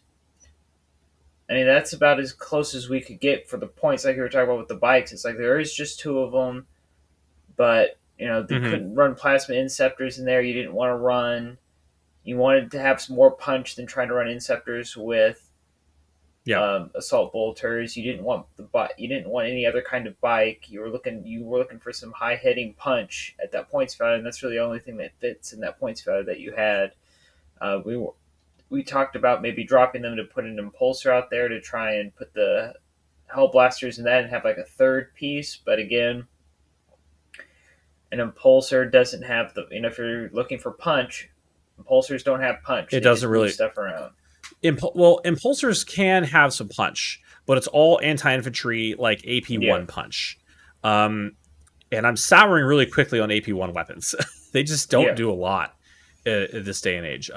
I mean that's about as close as we could get for the points. Like you were talking about with the bikes, it's like there is just 2 of them, but they couldn't run plasma inceptors in there. You didn't want to run. You wanted to have some more punch than trying to run inceptors with assault bolters. You didn't want You didn't want any other kind of bike. You were looking for some high hitting punch at that points value, and that's really the only thing that fits in that points value that you had. We talked about maybe dropping them to put an impulsor out there to try and put the Hellblasters in that and have like a third piece, but again, an impulsor doesn't have if you're looking for punch, impulsors don't have punch. It doesn't really move stuff around. Impulsors can have some punch, but it's all anti-infantry, like AP1 punch. And I'm souring really quickly on AP1 weapons. They just don't do a lot in this day and age.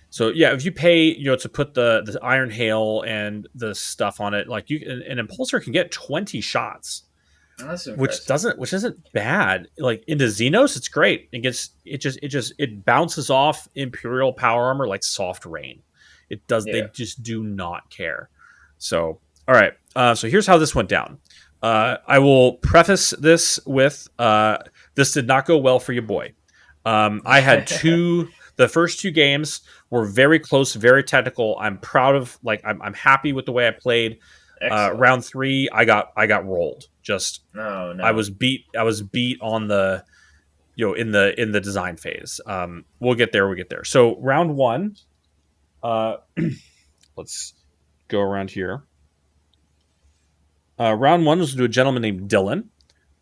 So yeah, if you pay to put the Iron Hail and the stuff on it, like an impulsor can get 20 shots. Which isn't bad. Like into Xenos, it's great. It bounces off Imperial power armor like soft rain. It does. Yeah. They just do not care. So all right. So here's how this went down. I will preface this with this did not go well for your boy. I had the first 2 games were very close, very technical. I'm proud of I'm happy with the way I played. Round 3, I got rolled. No. I was beat on the in the design phase. We'll get there. So round 1, let's go around here. Round 1 was to a gentleman named Dylan.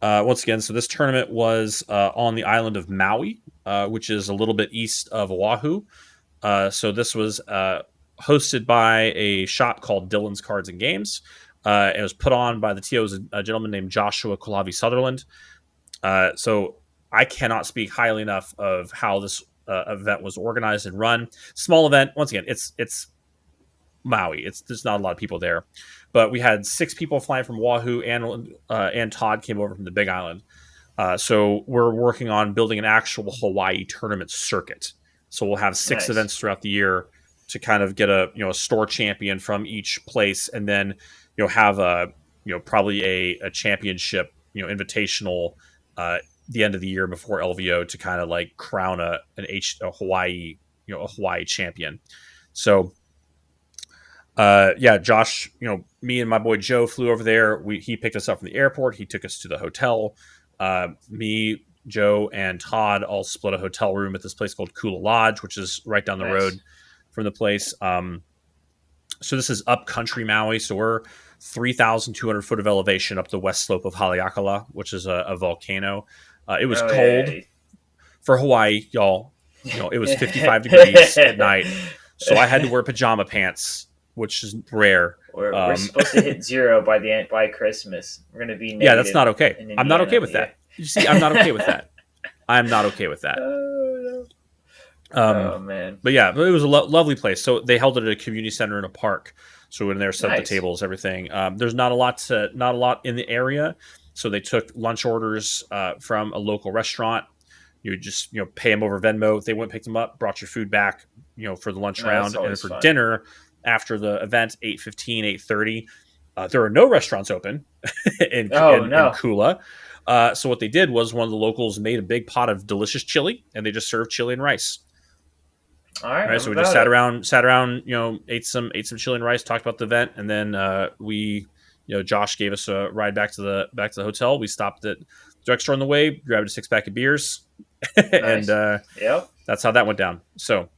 Once again, so this tournament was on the island of Maui, which is a little bit east of Oahu. So this was hosted by a shop called Dylan's Cards and Games. It was put on by the TOs, a gentleman named Joshua Kulavi Sutherland. So I cannot speak highly enough of how this event was organized and run. Small event. Once again, it's Maui. There's not a lot of people there, but we had 6 people flying from Oahu, and Todd came over from the Big Island. So we're working on building an actual Hawaii tournament circuit. So we'll have 6 events throughout the year to kind of get a store champion from each place, and then have probably a championship invitational the end of the year before LVO to kind of like crown a Hawaii Hawaii champion. So Josh, me and my boy Joe flew over there. He picked us up from the airport. He took us to the hotel. Me, Joe, and Todd all split a hotel room at this place called Kula Lodge, which is right down the road from the place. So this is upcountry Maui. So we're 3,200 foot of elevation up the west slope of Haleakala, which is a volcano. It was cold for Hawaii, y'all. It was 55 degrees at night. So I had to wear pajama pants, which is rare. We're supposed to hit 0 by Christmas. We're going to be that's not okay. I'm not okay with that. You see, I'm not okay with that. I'm not okay with that. Oh man! But yeah, it was a lovely place. So they held it at a community center in a park. So we went in there, set up the Nice. tables, everything. There's not a lot in the area, so they took lunch orders from a local restaurant. You would just pay them over Venmo. They went picked them up, brought your food back, for the lunch No, that's round, and then always for fun. dinner after the event, 8:15, 8:30. There are no restaurants open Oh in no. Kula. So what they did was one of the locals made a big pot of delicious chili, and they just served chili and rice. All right, Right, I'm so we just about it. sat around, ate some chili and rice, talked about the event, and then Josh gave us a ride back to the hotel. We stopped at the drugstore on the way, grabbed a 6 pack of beers, and Nice. Yep. that's how that went down. So,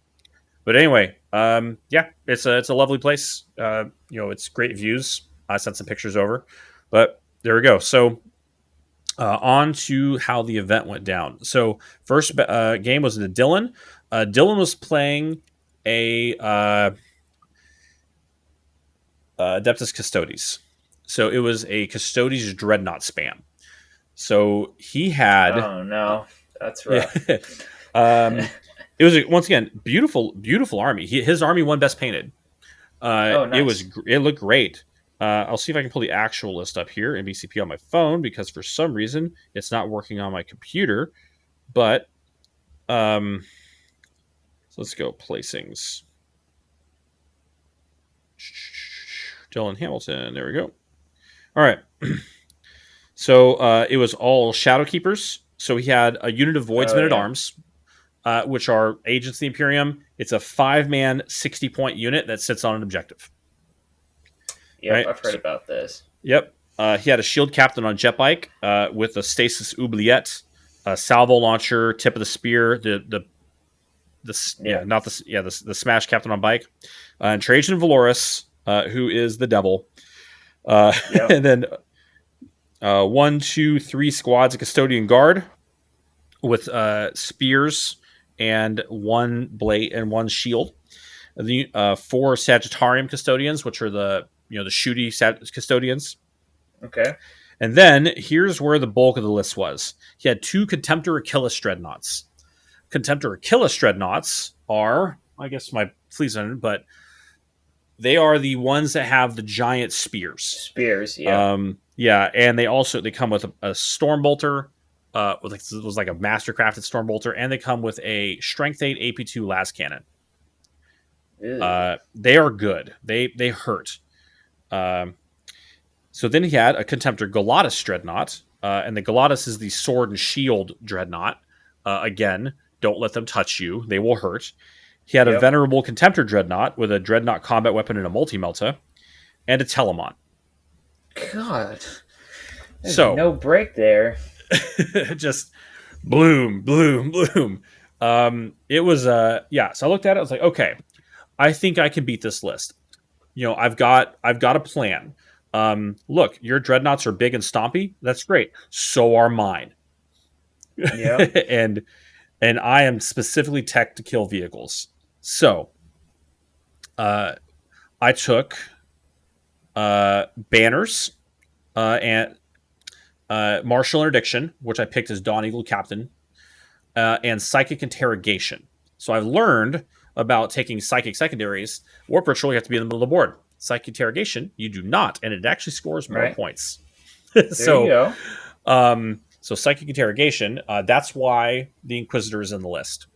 but anyway, yeah, it's a lovely place. It's great views. I sent some pictures over, but there we go. So, on to how the event went down. So, first game was the Dylan. Dylan was playing a Adeptus Custodes. So it was a Custodes Dreadnought spam. So he had, Oh no, that's yeah, rough. it was once again beautiful army. His army won best painted. Oh, nice. It looked great. I'll see if I can pull the actual list up here in BCP on my phone because for some reason it's not working on my computer. But so let's go placings. Dylan Hamilton. There we go. All right. So it was all Shadow Keepers. So he had a unit of Voidsmen Oh at yeah. Arms, which are Agents of the Imperium. It's a 5-man, 60-point unit that sits on an objective. Yep, Right? I've heard about this. Yep. He had a Shield Captain on Jet Bike with a Stasis Oubliette, a Salvo Launcher, Tip of the Spear, the Yeah. not the Smash Captain on Bike, and Trajan Valoris, who is the Devil. Yep. And then 1, 2, 3 squads of Custodian Guard with spears and 1 blade and 1 shield. The 4 Sagittarium Custodians, which are the shooty custodians. Okay. And then here's where the bulk of the list was. He had 2 Contemptor Achilles Dreadnoughts. Contemptor Achilles Dreadnoughts are, I guess my please on it, but they are the ones that have the giant spears. Spears. Yeah. Yeah, and they come with a Stormbolter. It was like a mastercrafted Stormbolter, and they come with a Strength 8 AP2 las cannon. They are good. They hurt. So then he had a Contemptor Galatas Dreadnought, and the Galatas is the Sword and Shield Dreadnought. Again, don't let them touch you; they will hurt. He had a Venerable Contemptor Dreadnought with a Dreadnought combat weapon and a multi-melta, and a Telemon. God, there's So no break there. just bloom. It was yeah. So I looked at it. I was like, okay, I think I can beat this list. I've got a plan. Look, your dreadnoughts are big and stompy. That's great. So are mine. Yeah. and I am specifically tech to kill vehicles. So I took banners and martial interdiction, which I picked as Dawn Eagle Captain, and psychic interrogation. So I've learned about taking psychic secondaries. Warp Ritual, you have to be in the middle of the board. Psychic interrogation, you do not, and it actually scores more points. There you go. So psychic interrogation, that's why the Inquisitor is in the list.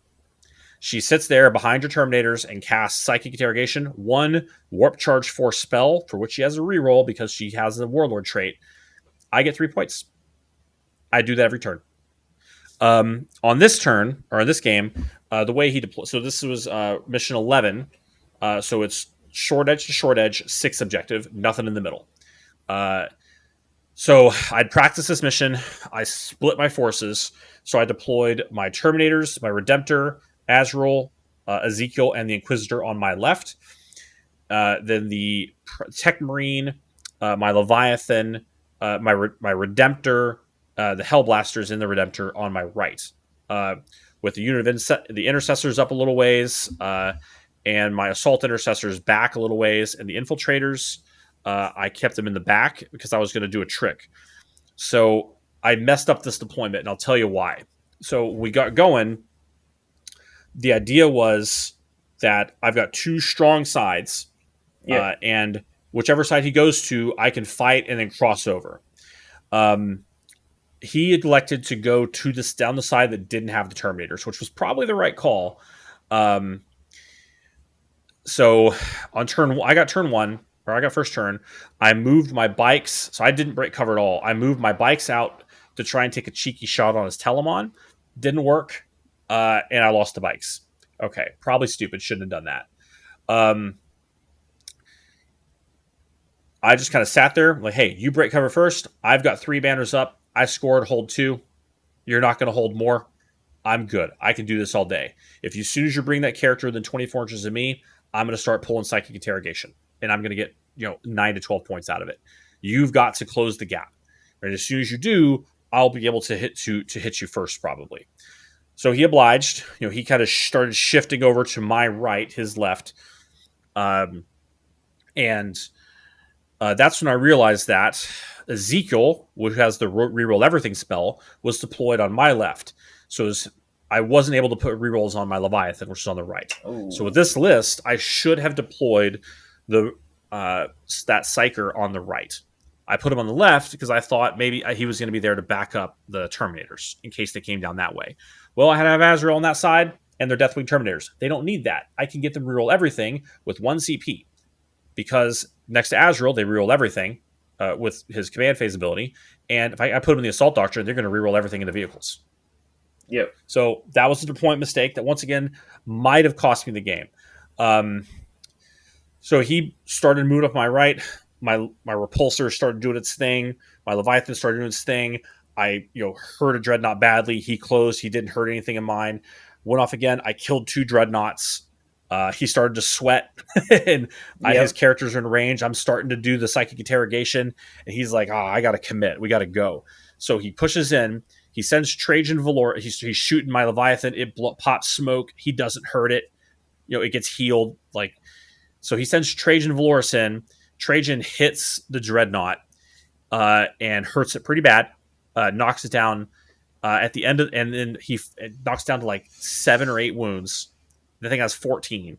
She sits there behind your Terminators and casts Psychic Interrogation, 1 Warp Charge Force spell, for which she has a reroll because she has the Warlord trait. I get 3 points. I do that every turn. On this turn, or in this game, the way he deploys... So this was mission 11. So it's short edge to short edge, 6 objective, nothing in the middle. So I'd practice this mission. I split my forces. So I deployed my Terminators, my Redemptor, Azrael, Ezekiel, and the Inquisitor on my left. Then the Tech Marine, my Leviathan, my Redemptor, the Hellblasters in the Redemptor on my right. With the unit of the Intercessors up a little ways, and my Assault Intercessors back a little ways, and the Infiltrators, I kept them in the back because I was going to do a trick. So I messed up this deployment, and I'll tell you why. So we got going. The idea was that I've got 2 strong sides, Yep. And whichever side he goes to, I can fight and then cross over. He elected to go to this down the side that didn't have the Terminators, which was probably the right call. So on turn, I got turn one, or I got first turn. I moved my bikes, so I didn't break cover at all. I moved my bikes out to try and take a cheeky shot on his Telemon. Didn't work, and I lost the bikes. Okay, probably stupid. Shouldn't have done that. I just kind of sat there like, hey, you break cover first. I've got 3 banners up. I scored, hold 2. You're not going to hold more. I'm good. I can do this all day. If you, as soon as you bring that character within 24 inches of me, I'm going to start pulling Psychic Interrogation, and I'm going to get 9 to 12 points out of it. You've got to close the gap, and as soon as you do, I'll be able to hit you first probably. So he obliged. He kind of started shifting over to my right, his left, and that's when I realized that Ezekiel, who has the reroll everything spell, was deployed on my left. So I wasn't able to put rerolls on my Leviathan, which is on the right. Ooh. So with this list, I should have deployed that Psyker on the right. I put him on the left because I thought maybe he was going to be there to back up the Terminators in case they came down that way. Well, I had to have Azrael on that side and their Deathwing Terminators. They don't need that. I can get them reroll everything with 1 CP because next to Azrael, they reroll everything with his command phase ability. And if I put him in the Assault Doctrine, they're going to reroll everything into vehicles. Yep. So that was a deployment mistake that, once again, might have cost me the game. So he started moving up my right. My repulsor started doing its thing. My Leviathan started doing its thing. I hurt a Dreadnought badly. He closed. He didn't hurt anything in mine. Went off again. I killed 2 Dreadnoughts. He started to sweat, and his characters are in range. I'm starting to do the Psychic Interrogation, and he's like, I got to commit. We got to go. So he pushes in. He sends Trajan Valor. He's shooting my Leviathan. It pops smoke. He doesn't hurt it. It gets healed. So he sends Trajan Valoris in. Trajan hits the Dreadnought and hurts it pretty bad. Knocks it down at the end, and then he knocks down to 7 or 8 wounds. The thing has 14.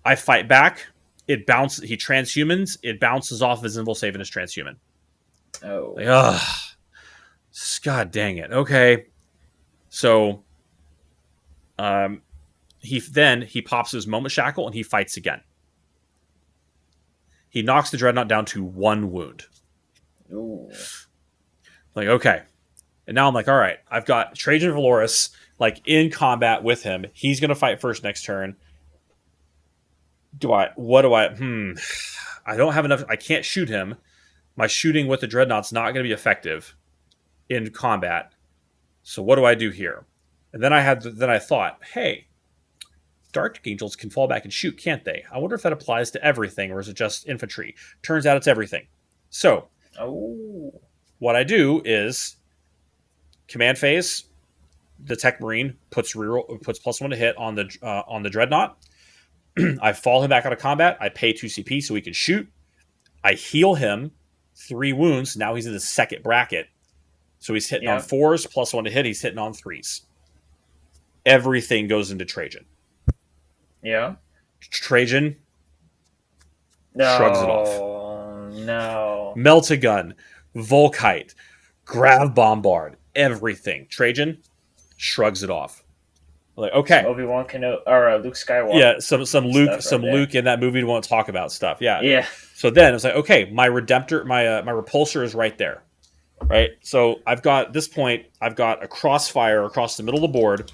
I fight back. It bounces. He transhumans. It bounces off his invul save and his transhuman. Oh. God dang it. Okay. So he pops his Moment Shackle and he fights again. He knocks the Dreadnought down to 1 wound. Ooh. Okay. And now I'm all right, I've got Trajan Valoris in combat with him. He's going to fight first next turn. I don't have enough. I can't shoot him. My shooting with the Dreadnought's not going to be effective in combat. So what do I do here? And then I thought, hey, Dark Angels can fall back and shoot, can't they? I wonder if that applies to everything, or is it just infantry? Turns out it's everything. So what I do is command phase. The Tech Marine puts +1 to hit on the Dreadnought. I fall him back out of combat. I pay 2 CP so he can shoot. I heal him 3 wounds. Now he's in the second bracket. So he's hitting on 4s, +1 to hit. He's hitting on 3s. Everything goes into Trajan. Yeah. Trajan shrugs it off. No. Melt-A-Gun, Volkite, Grav Bombard, everything. Trajan shrugs it off. Okay. Obi-Wan Kenobi or Luke Skywalker. Yeah, some Luke in that movie we won't talk about stuff. Yeah. Yeah. So then it's okay, my Redemptor, my repulsor is right there. Right? So I've got a crossfire across the middle of the board.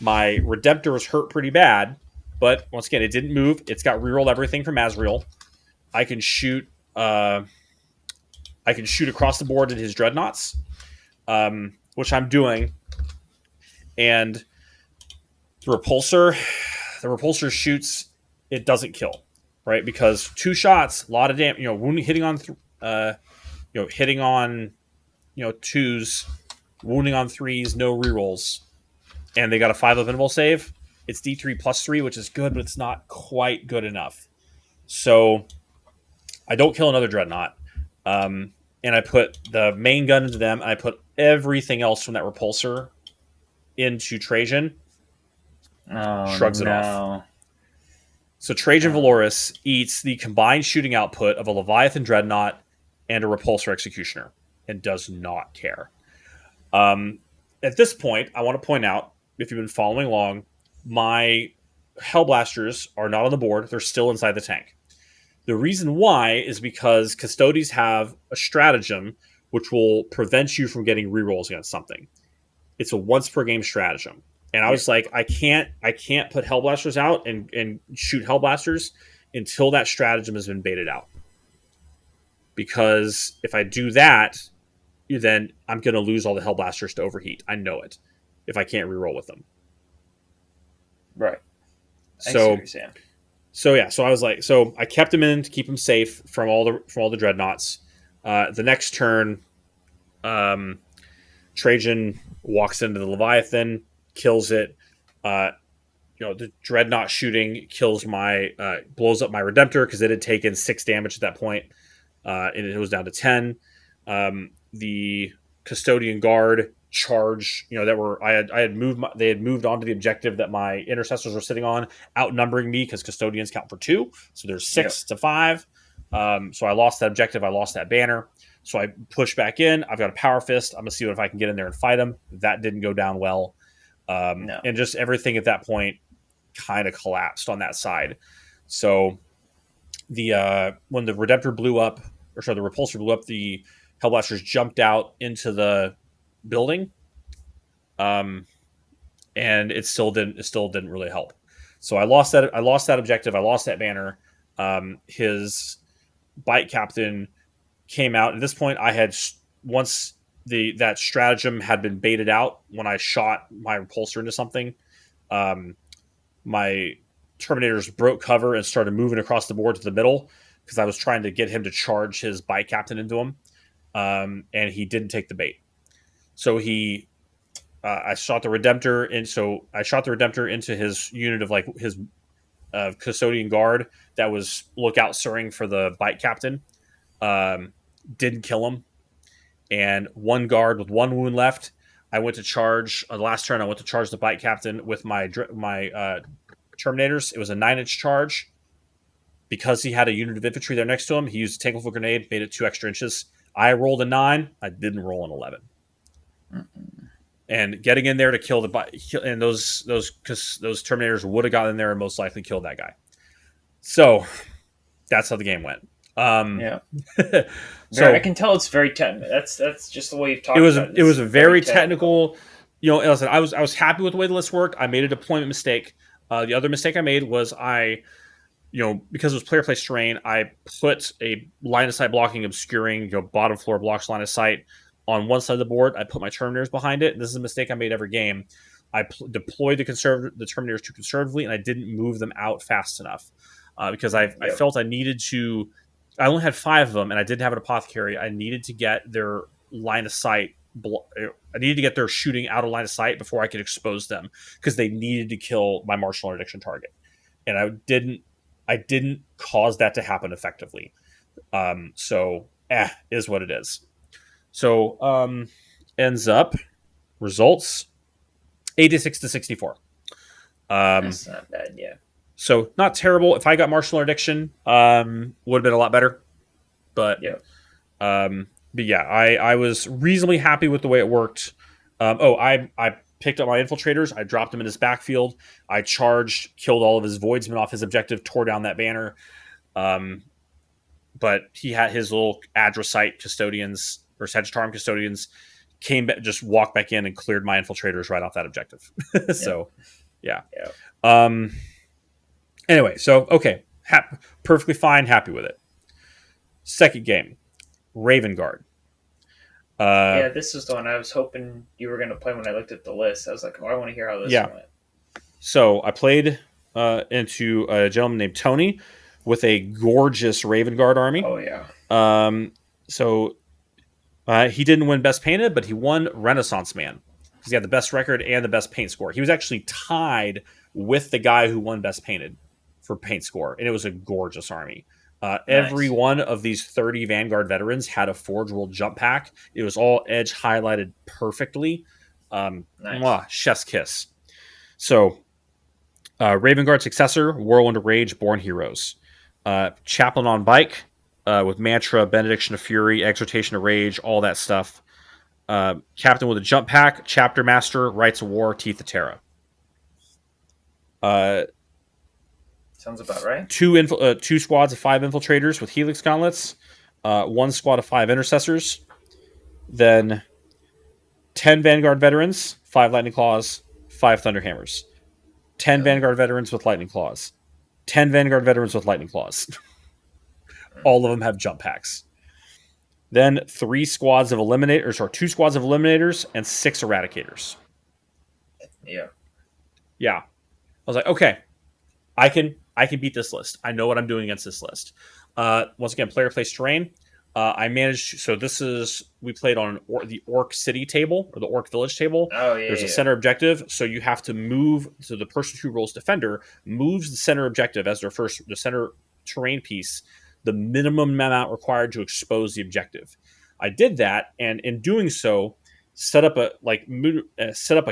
My Redemptor was hurt pretty bad, but once again, it didn't move. It's got reroll everything from Azrael. I can shoot across the board at his Dreadnoughts, which I'm doing. And the repulsor shoots, it doesn't kill, right? Because 2 shots, a lot of damage, hitting on 2s, wounding on 3s, no rerolls. And they got a 5 invul save. It's D3 +3, which is good, but it's not quite good enough. So I don't kill another Dreadnought. And I put the main gun into them, and I put everything else from that repulsor into Trajan. Shrugs it off. So Trajan Valoris eats the combined shooting output of a Leviathan Dreadnought and a Repulsor Executioner and does not care. At this point, I want to point out, if you've been following along, my Hellblasters are not on the board. They're still inside the tank. The reason why is because Custodies have a stratagem which will prevent you from getting rerolls against something. It's a once per game stratagem. And I was like, I can't put Hellblasters out and shoot Hellblasters until that stratagem has been baited out. Because if I do that, then I'm going to lose all the Hellblasters to overheat. I know it. If I can't reroll with them. Right. So I was like, so I kept him in to keep him safe from all the dreadnoughts. The next turn, Trajan walks into the Leviathan, kills it. The dreadnought shooting kills blows up my Redemptor because it had taken 6 damage at that point, and it was down to 10. The Custodian Guard charge, they had moved onto the objective that my intercessors were sitting on, outnumbering me because Custodians count for 2, so there's 6 to 5. So I lost that objective, I lost that banner. So I push back in. I've got a Power Fist. I'm gonna see if I can get in there and fight him. That didn't go down well, and just everything at that point kind of collapsed on that side. So when the Redemptor blew up, the Repulsor blew up, the Hellblasters jumped out into the building, and it still didn't really help. So I lost that objective. I lost that banner. His Bite Captain came out. At this point, I had once that stratagem had been baited out when I shot my Repulsor into something. My Terminators broke cover and started moving across the board to the middle because I was trying to get him to charge his Bite Captain into him, and he didn't take the bait. So I shot the Redemptor, and so I shot the Redemptor into his unit of his Custodian Guard that was lookout sirring for the Bite Captain. Didn't kill him, and one guard with 1 wound left. I went to charge the last turn. I went to charge the Bite Captain with my Terminators. It was a 9-inch charge. Because he had a unit of infantry there next to him, he used a Tankful Grenade, made it 2 extra inches. I rolled a 9. I didn't roll an 11. And getting in there to kill and those Terminators would have gotten in there and most likely killed that guy. So that's how the game went. So I can tell it's very technical. That's just the way you've talked about it. It was a very technical. Listen, I was happy with the way the list worked. I made a deployment mistake. The other mistake I made was because it was player place terrain, I put a line of sight blocking, obscuring, bottom floor blocks line of sight on one side of the board. I put my Terminators behind it. This is a mistake I made every game. I deployed the Terminators too conservatively, and I didn't move them out fast enough because I felt I needed to. I only had 5 of them, and I didn't have an apothecary. I needed to get their line of sight. I needed to get their shooting out of line of sight before I could expose them because they needed to kill my martial interdiction target, and I didn't cause that to happen effectively. So is what it is. So ends up results 86 to 64. That's not bad, yeah. So not terrible. If I got martial interdiction, would have been a lot better. But I was reasonably happy with the way it worked. I picked up my infiltrators. I dropped him in his backfield. I charged, killed all of his voidsmen off his objective, tore down that banner. But he had his little Adrosite custodians or Sagittarium custodians came back, just walked back in and cleared my infiltrators right off that objective. So, yeah. Anyway, so okay, perfectly fine, happy with it. Second game, Raven Guard. This was the one I was hoping you were going to play when I looked at the list. I was like, I want to hear how this went. So I played into a gentleman named Tony with a gorgeous Raven Guard army. Oh, yeah. He didn't win Best Painted, but he won Renaissance Man because he had the best record and the best paint score. He was actually tied with the guy who won Best Painted for paint score, and it was a gorgeous army. Nice. Every one of these 30 Vanguard veterans had a Forge World jump pack. It was all edge highlighted perfectly. Nice. Chef's kiss. So Raven Guard successor, Whirlwind of Rage, Born Heroes. Chaplain on bike with mantra, benediction of fury, exhortation of rage, all that stuff. Captain with a jump pack, chapter master, rites of war, teeth of terra. Sounds about right. Two squads of 5 infiltrators with helix gauntlets. 1 squad of 5 intercessors. Then 10 Vanguard veterans, 5 lightning claws, 5 thunderhammers. 10 Vanguard veterans with lightning claws. 10 Vanguard veterans with lightning claws. All of them have jump packs. Then 3 squads of eliminators, or 2 squads of eliminators, and 6 eradicators. Yeah. I was like, okay, I can beat this list. I know what I'm doing against this list. Once again, player place terrain. I managed. So we played on the Orc City table, or the Orc Village table. Oh yeah. There's a center objective, so you have to move. So the person who rolls defender moves the center objective as the center terrain piece, the minimum amount required to expose the objective. I did that, and in doing so, set up a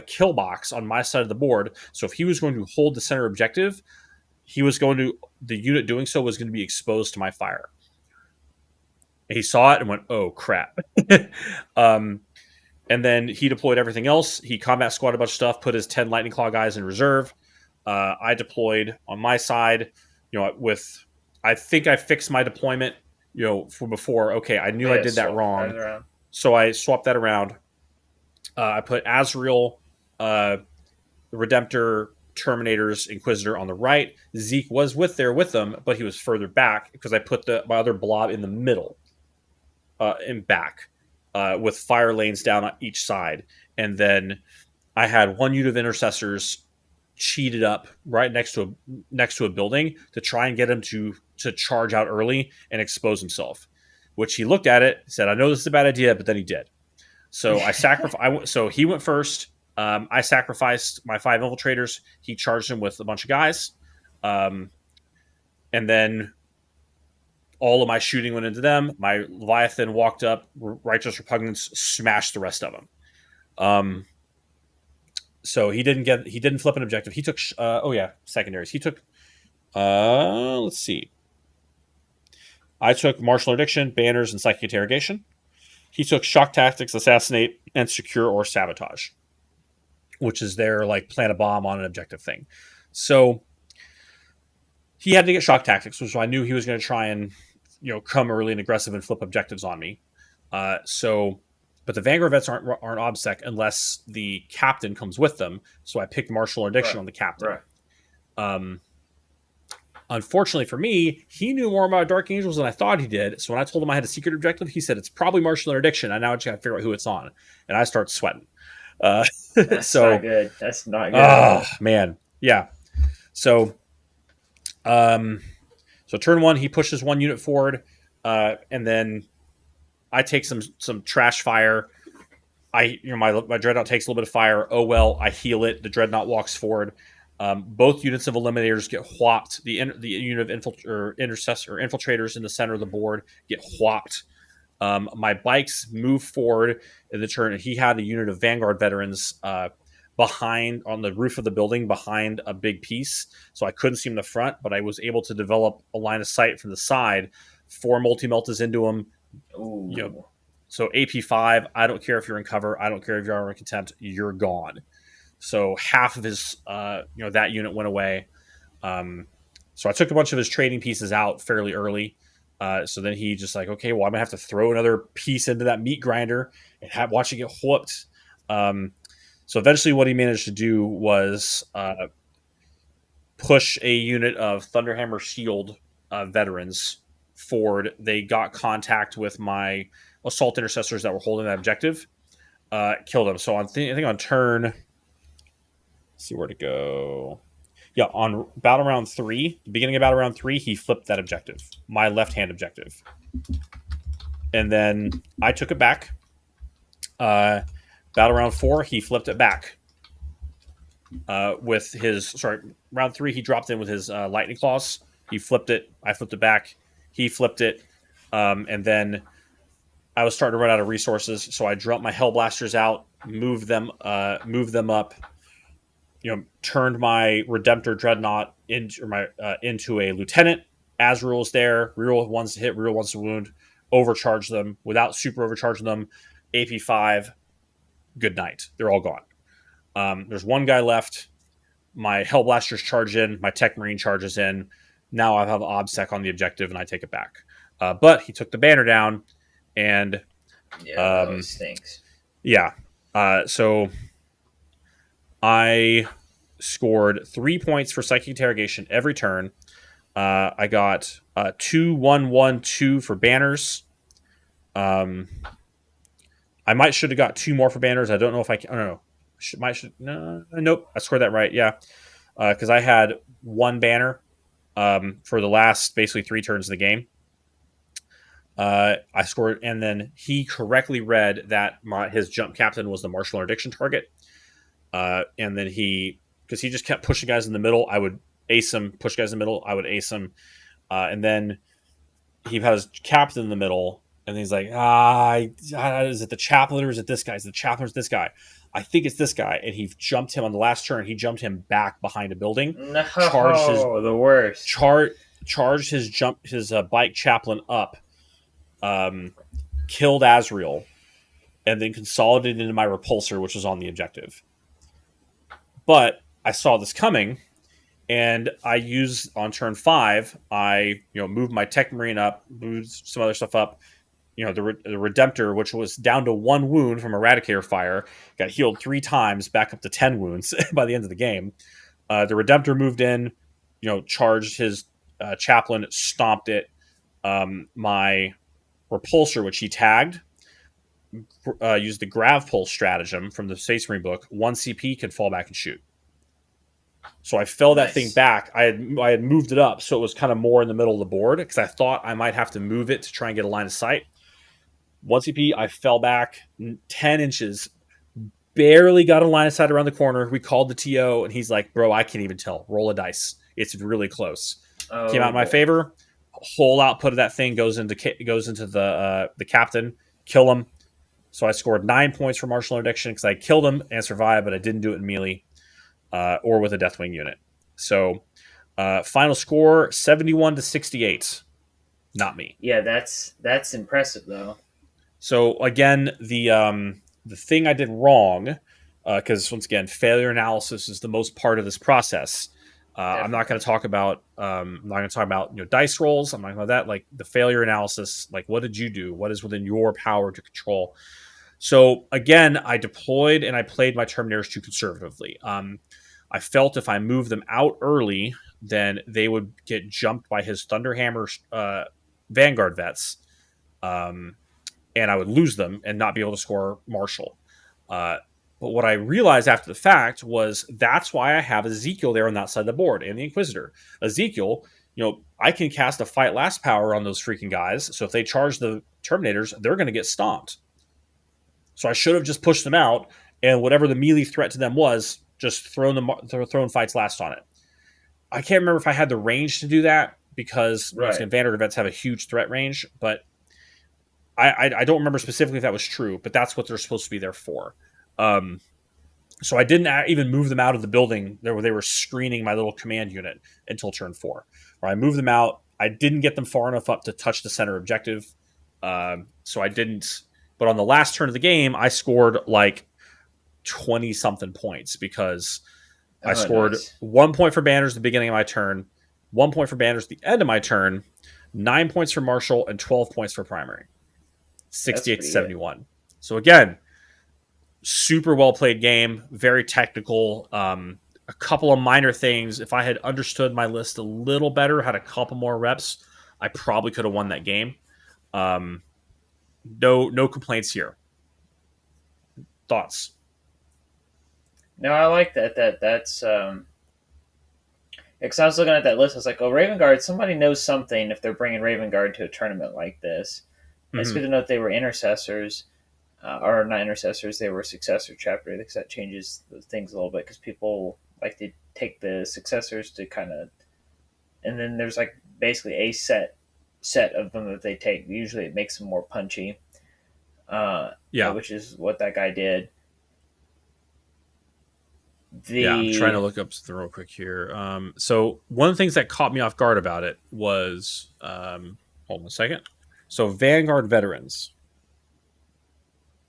kill box on my side of the board. So if he was going to hold the center objective, the unit doing so was going to be exposed to my fire. He saw it and went, "Oh crap!" And then he deployed everything else. He combat squad a bunch of stuff, put his 10 lightning claw guys in reserve. I deployed on my side. I think I fixed my deployment. From before. Okay, I knew I did that wrong, so I swapped that around. I put Azrael, Redemptor, Terminators, Inquisitor on the right. Zeke was with them, but he was further back because I put my other blob in the middle, and back, with fire lanes down on each side. And then I had 1 unit of intercessors cheated up right next to a building to try and get him to charge out early and expose himself. Which he looked at it, said, "I know this is a bad idea," but then he did. So I sacrificed. So he went first. I sacrificed my 5 infiltrators. He charged him with a bunch of guys, and then all of my shooting went into them. My Leviathan walked up, righteous repugnance, smashed the rest of them. So he didn't flip an objective. He took secondaries. He took let's see. I took martial interdiction, banners, and psychic interrogation. He took shock tactics, assassinate, and secure or sabotage, which is their plant a bomb on an objective thing. So he had to get shock tactics, which I knew he was going to try and come early and aggressive and flip objectives on me. But the Vanguard vets aren't obsec unless the captain comes with them. So I picked martial interdiction on the captain. Right. Unfortunately for me, he knew more about Dark Angels than I thought he did. So when I told him I had a secret objective, he said it's probably martial interdiction. I now just got to figure out who it's on, and I start sweating. That's not good. That's not good. Oh man, yeah. So turn 1, he pushes 1 unit forward, and then I take some trash fire. My dreadnought takes a little bit of fire. Oh well, I heal it. The dreadnought walks forward. Both units of eliminators get whopped. The unit of infiltrators in the center of the board get whopped. My bikes move forward in the turn, and he had a unit of Vanguard veterans behind on the roof of the building behind a big piece, so I couldn't see him in the front, but I was able to develop a line of sight from the side. 4 multi-meltas into him. Ooh. So AP5. I don't care if you're in cover. I don't care if you're in contempt. You're gone. So half of his, that unit went away. So I took a bunch of his trading pieces out fairly early. So then he just okay, well, I'm gonna have to throw another piece into that meat grinder and watch it get whooped. So eventually, what he managed to do was push a unit of Thunderhammer Shield veterans forward. They got contact with my assault intercessors that were holding that objective. Killed them. So I think on turn. Let's see where to go. Yeah, on battle round 3, the beginning of battle round 3, he flipped that objective, my left-hand objective. And then I took it back. Battle round 4, he flipped it back. Round 3, he dropped in with his lightning claws. He flipped it. I flipped it back. He flipped it. And then I was starting to run out of resources, so I dropped my Hellblasters out, moved them up. turned my Redemptor Dreadnought into a lieutenant. Azrael is there. Reroll ones to hit, reroll ones to wound. Overcharge them without super overcharging them. AP5. Good night. They're all gone. There's one guy left. My Hellblasters charge in. My Tech Marine charges in. Now I have OBSEC on the objective, and I take it back. But he took the banner down, and Yeah, that always stinks. yeah. So I scored 3 points for Psychic Interrogation every turn. I got 2-1-1-2 for banners. I might should have got 2 more for banners. I don't know if I can. I don't know. Nope. I scored that right. Yeah, because I had 1 banner for the last basically 3 turns of the game. I scored, and then he correctly read that his jump captain was the martial interdiction target. And then because he just kept pushing guys in the middle, I would ace him, push guys in the middle, I would ace him. And then he had his captain in the middle, and he's like, is it the chaplain or is it this guy? Is it the chaplain or is it this guy? I think it's this guy. And he jumped him on the last turn. He jumped him back behind a building. No, the worst. Charged his bike chaplain up, killed Azrael, and then consolidated into my repulsor, which was on the objective. But I saw this coming, and I used on turn 5. I moved my Tech Marine up, moved some other stuff up. The Redemptor, which was down to 1 wound from Eradicator fire, got healed 3 times, back up to 10 wounds by the end of the game. The Redemptor moved in, charged his chaplain, stomped it. My repulsor, which he tagged, used the Grav Pulse stratagem from the Space Marine book. 1 CP can fall back and shoot. So I fell that thing back. I had moved it up, so it was kind of more in the middle of the board because I thought I might have to move it to try and get a line of sight. 1 CP, I fell back 10 inches, barely got a line of sight around the corner. We called the TO, and he's like, "Bro, I can't even tell. Roll a dice. It's really close." Came out in my favor. Whole output of that thing goes into the captain. Kill him. So I scored 9 points for martial interdiction because I killed him and survived, but I didn't do it in melee or with a Deathwing unit. So final score 71-68. Not me. Yeah, that's impressive though. So again, the thing I did wrong, because once again, failure analysis is the most part of this process. I'm not going to talk about dice rolls. I'm not going to that. Like the failure analysis, like what did you do? What is within your power to control? So again, I deployed and I played my Terminators too conservatively. I felt if I moved them out early, then they would get jumped by his Thunderhammer Vanguard vets, and I would lose them and not be able to score Marshall. But what I realized after the fact was that's why I have Ezekiel there on that side of the board and the Inquisitor. Ezekiel, I can cast a Fight Last power on those freaking guys. So if they charge the Terminators, they're going to get stomped. So I should have just pushed them out, and whatever the melee threat to them was, just thrown Fights Last on it. I can't remember if I had the range to do that because Vanguard events have a huge threat range, but I don't remember specifically if that was true, but that's what they're supposed to be there for. So I didn't even move them out of the building where they were screening my little command unit until turn 4. Where I moved them out. I didn't get them far enough up to touch the center objective. So I didn't. But on the last turn of the game, I scored like 20-something points because I scored 1 point for banners at the beginning of my turn, 1 point for banners at the end of my turn, 9 points for Marshall, and 12 points for primary. 68-71. So again, super well played game, very technical. A couple of minor things. If I had understood my list a little better, had a couple more reps, I probably could have won that game. No complaints here. Thoughts? No, I like that. That's because I was looking at that list. I was like, "Oh, Raven Guard. Somebody knows something if they're bringing Raven Guard to a tournament like this." Mm-hmm. It's good to know they were intercessors, or not intercessors. They were successor chapter because that changes things a little bit. Because people like to take the successors to kind of, and then there's like basically a set of them that they take. Usually, it makes them more punchy. Which is what that guy did. Yeah, I'm trying to The look up something real quick here. So one of the things that caught me off guard about it was, hold on a second. So Vanguard veterans,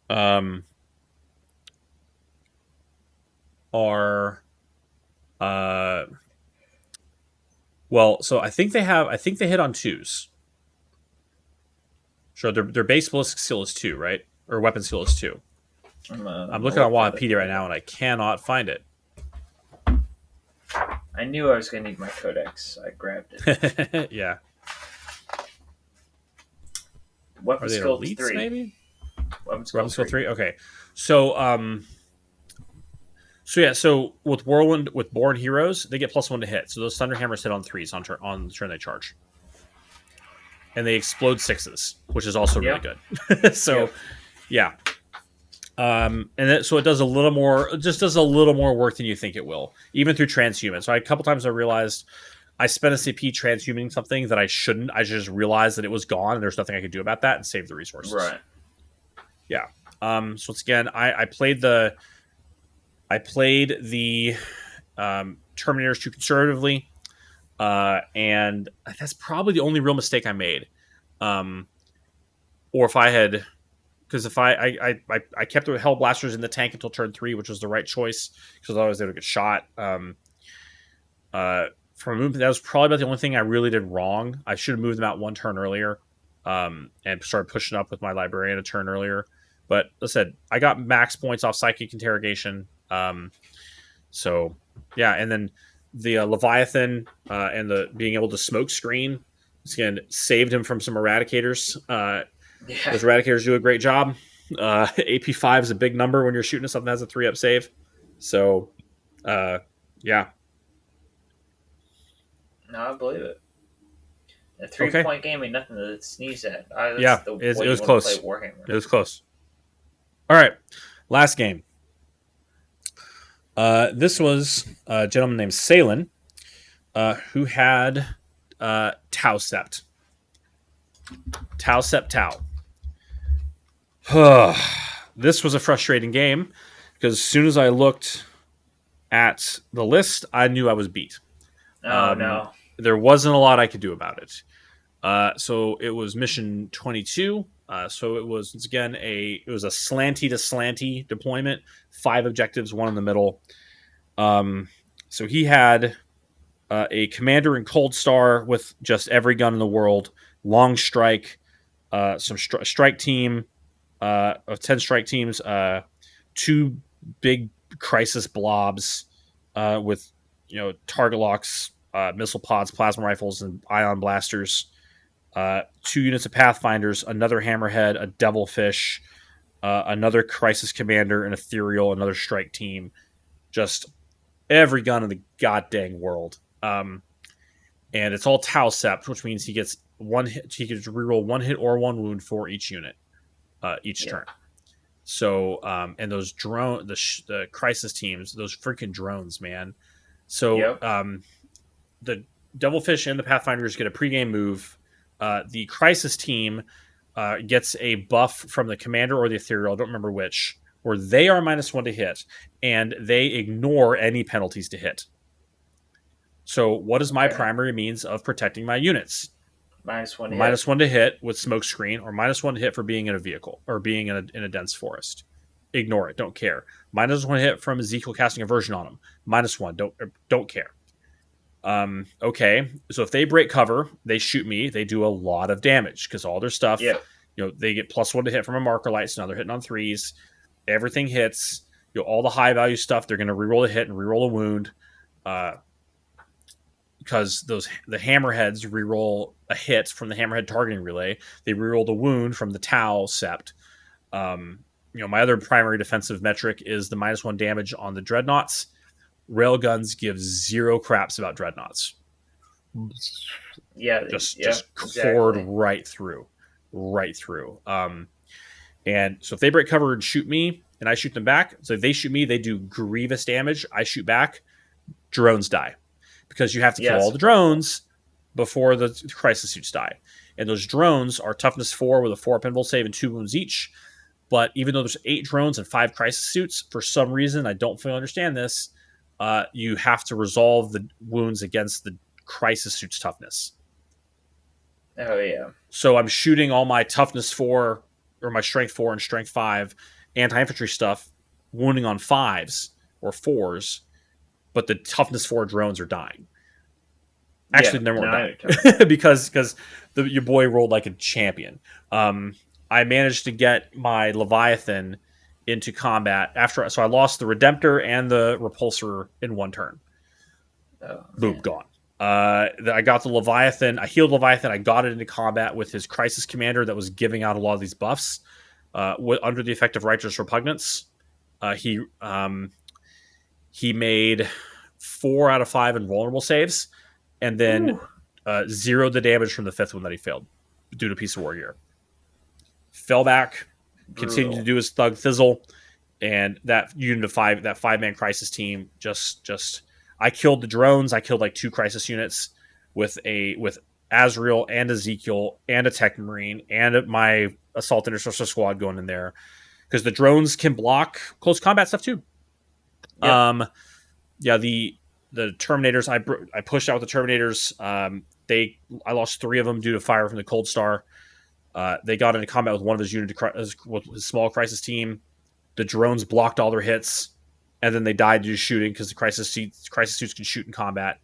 um, are, uh, well, so I think they hit on twos. Sure, their base ballistic skill is two, right? Or weapon skill is two. I'm I'm gonna looking on look that up Wikipedia right right now now. and I cannot find it. I knew I was gonna need my codex. So I grabbed it. Yeah, Weapon are they skill elites? three. Maybe Weapon skill weapon skill three. three. Okay, so so yeah, so with Whirlwind with Born Heroes, they get +1 to hit. So those Thunderhammers hit on threes on the turn they charge, and they explode sixes, which is also really Yep. good. So Yep. yeah, so it does a little more, it just does a little more work than you think it will, even through transhuman. So a couple times I realized I spent a CP transhumaning something that I shouldn't. I just realized that it was gone and there's nothing I could do about that and save the resources. Right. Yeah. So once again, I played the Terminators too conservatively, and that's probably the only real mistake I made. Um, or if I had, because if I kept the Hell Blasters in the tank until turn 3, which was the right choice, because otherwise they would get shot. From a movement, that was probably about the only thing I really did wrong. I should have moved them out one turn earlier, and started pushing up with my Librarian a turn earlier. But as I said, I got max points off Psychic Interrogation. So yeah, and then the Leviathan and the being able to smoke screen again saved him from some Eradicators. Yeah. Those Eradicators do a great job. AP5 is a big number when you're shooting at something that has a 3-up save. So yeah. No, I believe it. A Okay. three-point game ain't nothing to sneeze at. That's Yeah, the it way you was want to play close. Warhammer. It was close. All right, last game. This was a gentleman named Salen, who had Tau Sept. Tau Sept Tau. This was a frustrating game because as soon as I looked at the list, I knew I was beat. Oh no. There wasn't a lot I could do about it. So it was mission 22. So it was once again it was a slanty to slanty deployment, 5 objectives, 1 in the middle. So he had a commander in Cold Star with just every gun in the world, long strike, some strike team of 10 strike teams, 2 big crisis blobs with target locks, missile pods, plasma rifles, and ion blasters. 2 units of Pathfinders, another Hammerhead, a Devilfish, another Crisis Commander, an Ethereal, another Strike Team. Just every gun in the goddamn world. And it's all Tau Sept, which means he gets 1 hit. He gets reroll 1 hit or 1 wound for each unit, each turn. So, and those the Crisis teams, those freaking drones, man. So, the Devilfish and the Pathfinders get a pregame move. The Crisis team gets a buff from the Commander or the Ethereal, I don't remember which, where they are -1 to hit, and they ignore any penalties to hit. So what is my primary means of protecting my units? -1 to -1 to hit with smokescreen, or -1 to hit for being in a vehicle, or being in a dense forest. Ignore it, don't care. -1 hit from Ezekiel casting Aversion on them. -1, don't care. Okay, so if they break cover, they shoot me, they do a lot of damage because all their stuff, they get +1 to hit from a marker light, so now they're hitting on 3s. Everything hits. All the high value stuff, they're going to reroll a hit and reroll a wound, because the Hammerheads reroll a hit from the Hammerhead targeting relay. They reroll the wound from the Tau Sept. My other primary defensive metric is the -1 damage on the Dreadnoughts. Railguns give 0 craps about Dreadnoughts. Yeah, just cord right through. And so if they break cover and shoot me, and I shoot them back, so if they shoot me, they do grievous damage. I shoot back, drones die, because you have to kill all the drones before the crisis suits die. And those drones are toughness 4 with a 4 pinball save and 2 wounds each. But even though there's 8 drones and 5 crisis suits, for some reason I don't fully understand this, you have to resolve the wounds against the crisis suit's toughness. Oh yeah. So I'm shooting all my toughness 4 or my strength 4 and strength 5 anti-infantry stuff, wounding on 5s or 4s, but the toughness 4 drones are dying. Actually, Yeah. never No, more I know dying what you're talking about. because your boy rolled like a champion. I managed to get my Leviathan into combat after, so I lost the Redemptor and the Repulsor in one turn. Oh Boom, man. gone. I got the Leviathan. I healed Leviathan. I got it into combat with his Crisis Commander that was giving out a lot of these buffs. Under the effect of Righteous Repugnance, he made 4 out of 5 invulnerable saves, and then Ooh, zeroed the damage from the 5th one that he failed due to Piece of War Gear. Fell back, continued to brutal. do his Thug Thizzle, and that unit of 5, that 5-man Crisis team, just I killed the drones. I killed like 2 Crisis units with Azrael and Ezekiel and a Tech Marine and my Assault Intercessor Squad going in there, because the drones can block close combat stuff too. Yep. Yeah, the Terminators, I pushed out the Terminators. I lost 3 of them due to fire from the Cold Star. They got into combat with one of his with his small Crisis team. The drones blocked all their hits, and then they died due to shooting because the Crisis suits can shoot in combat.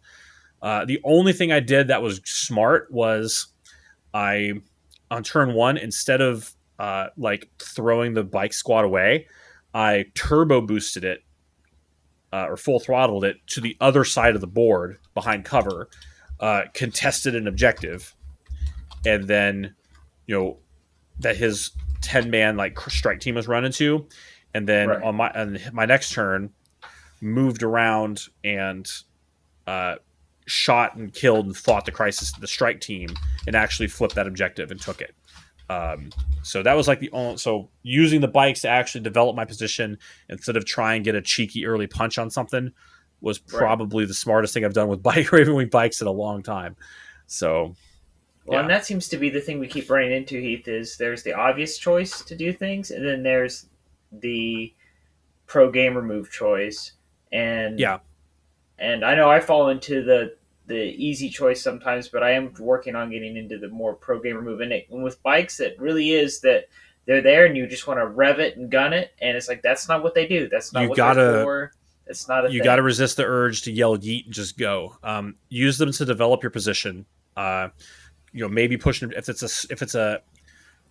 The only thing I did that was smart was I, on turn 1, instead of like throwing the bike squad away, I turbo boosted it, or full throttled it to the other side of the board behind cover, contested an objective, and then, that his 10-man like strike team was running to, and then Right. on my next turn, moved around and shot and killed and fought the strike team, and actually flipped that objective and took it. So that was like so using the bikes to actually develop my position instead of try and get a cheeky early punch on something was Right. probably the smartest thing I've done with Ravenwing bikes in a long time. So Well, and yeah, that seems to be the thing we keep running into, Heath, is there's the obvious choice to do things, and then there's the pro gamer move choice. And yeah, I know I fall into the easy choice sometimes, but I am working on getting into the more pro gamer move. And with bikes, it really is that they're there and you just want to rev it and gun it, and it's like that's not what they do. That's not you what they're gotta for. It's not a you gotta thing. resist the urge to yell yeet and just go. Use them to develop your position. Maybe pushing if it's a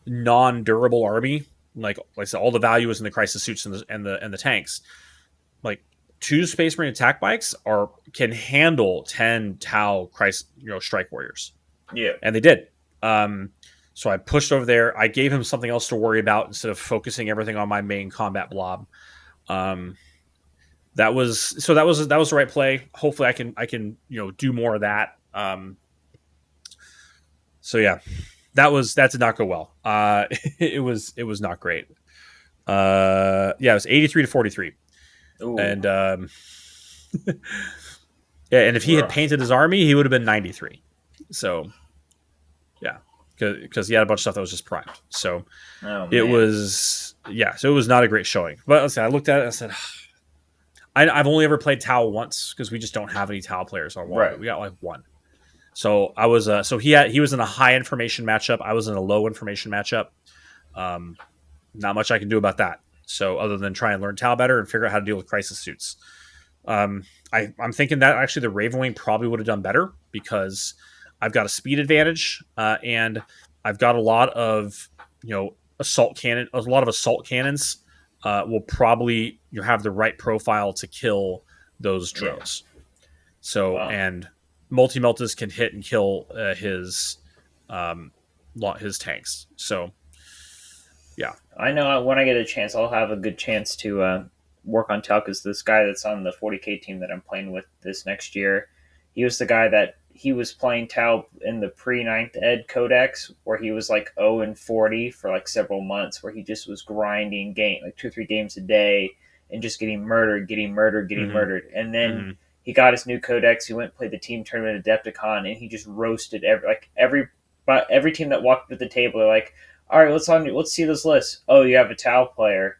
non-durable army, like I said, all the value is in the Crisis suits and the tanks. Like 2 Space Marine attack bikes can handle 10 Tau strike warriors, Yeah. and they did. So I pushed over there. I gave him something else to worry about instead of focusing everything on my main combat blob. That was the right play. Hopefully, I can do more of that. So yeah, that did not go well. It was not great. Yeah, it was 83-43, Ooh. and yeah, and if he had Rough. painted his army, he would have been 93. So yeah, because he had a bunch of stuff that was just primed. So Oh it man. was so it was not a great showing. But I looked at it and I said, I've only ever played Tau once because we just don't have any Tau players on Wargaming. Right. We got like 1. So I was he was in a high information matchup. I was in a low information matchup. Um, Not much I can do about that. So other than try and learn Tau better and figure out how to deal with crisis suits. I'm thinking that actually the Ravenwing probably would have done better because I've got a speed advantage, and I've got a lot of assault cannons. Will probably have the right profile to kill those Yeah. drones. So Wow. and multi meltas can hit and kill his tanks. So yeah, I know when I get a chance, I'll have a good chance to work on Tau because this guy that's on the 40K team that I'm playing with this next year, he was the guy that he was playing Tau in the pre-9th Ed Codex where he was like 0 and 40 for like several months where he just was grinding like 2 or 3 games a day and just getting murdered, getting murdered, getting mm-hmm. murdered. And then Mm-hmm. he got his new Codex, he went and played the team tournament at Adepticon and he just roasted every team that walked up to the table. They're like, all right, let's see this list. Oh, you have a Tau player.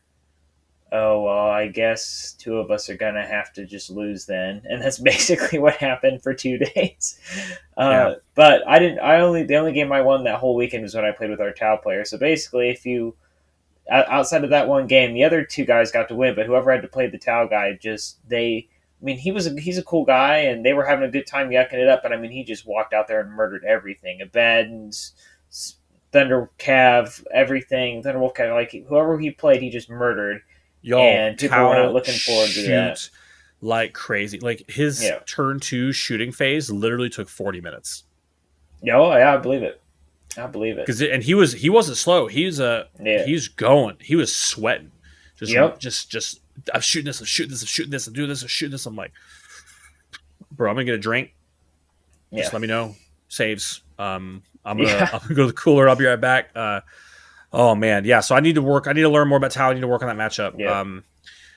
oh well, I guess two of us are gonna have to just lose then, and that's basically what happened for 2 days. Yeah. But I didn't. I only the only game I won that whole weekend was when I played with our Tau player. So basically, if you outside of that one game, the other two guys got to win, but whoever had to play the Tau guy just they. I mean, he's a cool guy, and they were having a good time yucking it up. But I mean, he just walked out there and murdered everything: Abadens, Thunder Cav, everything. Thunderwolf Cav, like whoever he played, he just murdered, Y'all, and people were not Tao looking forward to that. shoot like crazy. Like his Yeah, turn 2 shooting phase literally took 40 minutes. yeah, I believe it. I believe it. Because and he wasn't slow. Yeah. He's going. He was sweating. Yep. Just I'm shooting this. I'm shooting this. I'm shooting this. I'm doing this. I'm shooting this. I'm like, bro, I'm gonna get a drink. Yeah. Just let me know. Saves. I'm gonna Yeah. I'm gonna go to the cooler. I'll be right back. Oh man, yeah. So I need to work. I need to learn more about Tao. I need to work on that matchup. Yeah.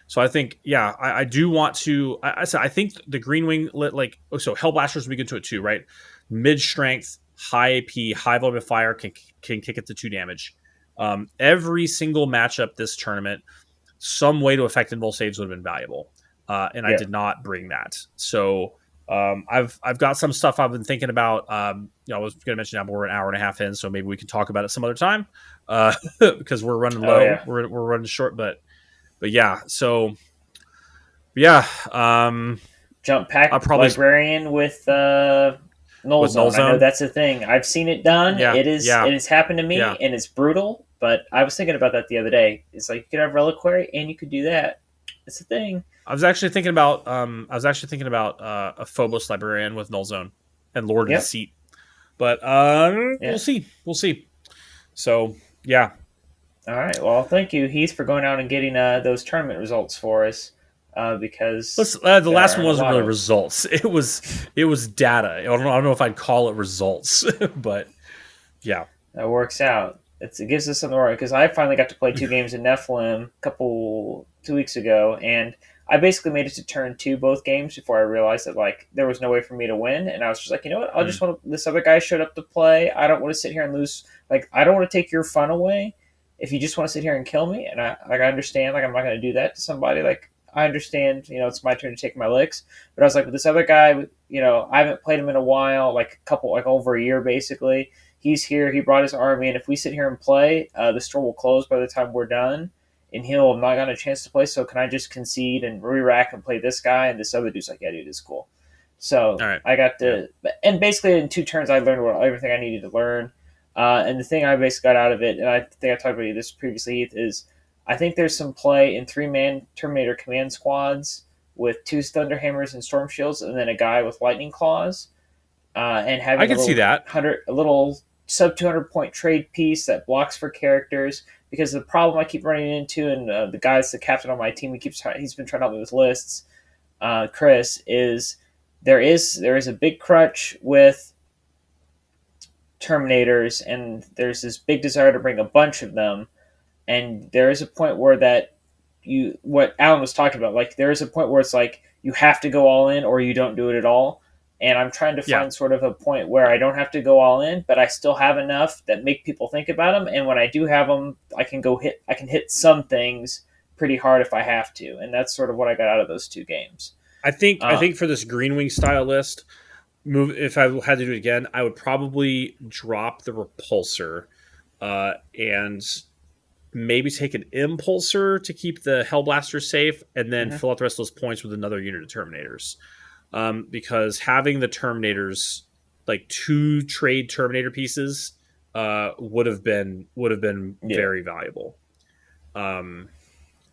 So I think, yeah, I do want to. I think the Green Wing like so Hellblasters would be good to it too, right? Mid strength, high AP, high volume of fire can kick it to 2 damage. Every single matchup this tournament, some way to affect invul saves would have been valuable, and I Yeah. did not bring that. So I've got some stuff I've been thinking about. I was going to mention that we're an hour and a half in, so maybe we can talk about it some other time because we're running Oh low. yeah. We're running short, but yeah. So yeah, Jump I'll pack probably librarian with null with Null zone. I know Zone. that's a thing. I've seen it done. Yeah, It yeah, has happened to yeah. me, and it's brutal. But I was thinking about that the other day. It's like you could have reliquary, and you could do that. It's a thing. I was actually thinking about a Phobos librarian with Null Zone and Lord of Yep. Deceit, but we'll Yeah. see. We'll see. So yeah, All right. Well, thank you, Heath, for going out and getting those tournament results for us because the there last one aren't a wasn't lot really of. results. It was data. I don't know if I'd call it results, but yeah. That works out. It gives us something to work because I finally got to play 2 games in Nephilim 2 weeks ago, and I basically made it to turn 2 both games before I realized that like there was no way for me to win, and I was just like, you know what? I'll Mm. just want to, this other guy showed up to play. I don't want to sit here and lose. Like I don't want to take your fun away if you just want to sit here and kill me. And I understand like I'm not going to do that to somebody. Like I understand, it's my turn to take my licks. But I was like, with this other guy, I haven't played him in a while, like a couple, like over a year basically. He's here. He brought his army, and if we sit here and play, the store will close by the time we're done, and he'll have not gotten a chance to play. So can I just concede and re-rack and play this guy? And this other dude's like, yeah, dude, it's cool. So All right. I got Yeah. to, and basically in 2 turns, I learned everything I needed to learn. And the thing I basically got out of it, and I think I talked about this previously, Heath, is I think there's some play in 3-man Terminator command squads with 2 Thunderhammers and Storm Shields, and then a guy with Lightning Claws, and I having can see that. a little sub 200 point trade piece that blocks for characters. Because the problem I keep running into, and the guy's the captain on my team, he's been trying to help me with lists. Chris is there is a big crutch with Terminators, and there's this big desire to bring a bunch of them, and there is a point where that what Alan was talking about, like there is a point where it's like you have to go all in or you don't do it at all. And I'm trying to Yeah. find sort of a point where I don't have to go all in, but I still have enough that make people think about them. And when I do have them, I can hit some things pretty hard if I have to. And that's sort of what I got out of those 2 games. I Uh, think for this Green Wing style list, move if I had to do it again, I would probably drop the repulsor, and maybe take an impulsor to keep the Hellblaster safe, and then mhm. fill out the rest of those points with another unit of Terminators. Because having the Terminators, like 2 trade Terminator pieces, would have been Yeah, very valuable. Um,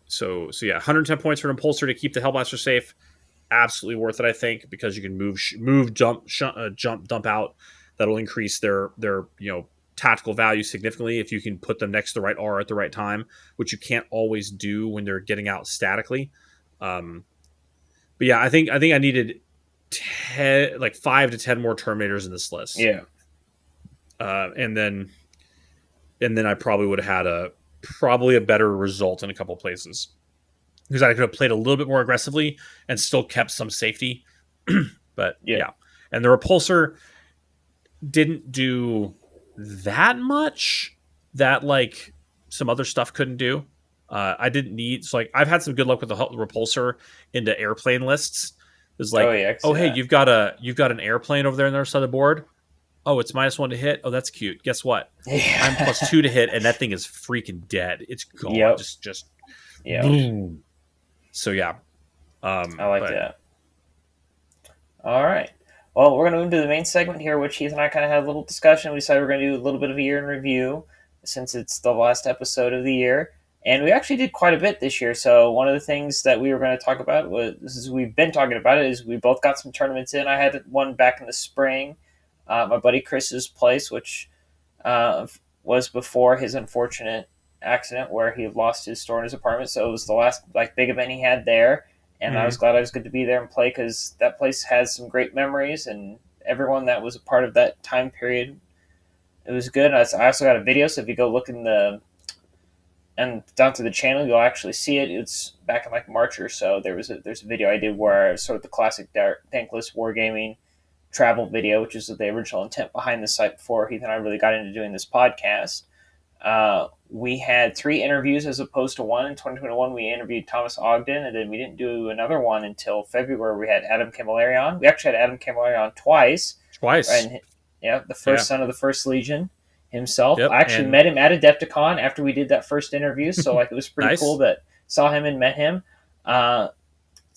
so yeah, 110 points for an impulsor to keep the Hellblaster safe. Absolutely worth it, I think, because you can move, jump, dump out. That'll increase their tactical value significantly if you can put them next to the right R at the right time, which you can't always do when they're getting out statically. Um, but yeah, I think I needed 10, like 5 to 10 more Terminators in this list, yeah, and then I probably would have had a better result in a couple places because I could have played a little bit more aggressively and still kept some safety. But yeah. yeah, and the repulsor didn't do that much that like some other stuff couldn't do. I didn't need so like I've had some good luck with the repulsor into airplane lists. It's Oh like, yeah, I can oh see hey, that. you've got an airplane over there on the other side of the board. Oh, it's -1 to hit. Oh, that's cute. Guess what? I'm Yeah. +2 to hit, and that thing is freaking dead. It's gone. Yep. Just Yep. boom. So yeah. I like But that. All right. Well, we're going to move to the main segment here, which Heath and I kind of had a little discussion. We decided we're going to do a little bit of a year in review since it's the last episode of the year. And we actually did quite a bit this year. So one of the things that we were going to talk about we've been talking about it, is we both got some tournaments in. I had one back in the spring, my buddy Chris's place, which uh, was before his unfortunate accident where he lost his store in his apartment. So it was the last like big event he had there, and I was mhm. glad I was good to be there and play because that place has some great memories, and everyone that was a part of that time period, it was good. I also got a video, so if you go look in the and down to the channel, you'll actually see it. It's back in like March or so. There's a video I did where I was sort of the classic Dankless Wargaming travel video, which is the original intent behind the site before Heath and I really got into doing this podcast. We had 3 interviews as opposed to one. In 2021, we interviewed Thomas Ogden, and then we didn't do another one until February. We had Adam Camilleri on. We actually had Adam Camilleri on twice. Twice. And yeah, the Yeah. first son of the First Legion himself. Yep. I actually And met him at Adepticon after we did that first interview, so like it was pretty cool nice. that saw him and met him.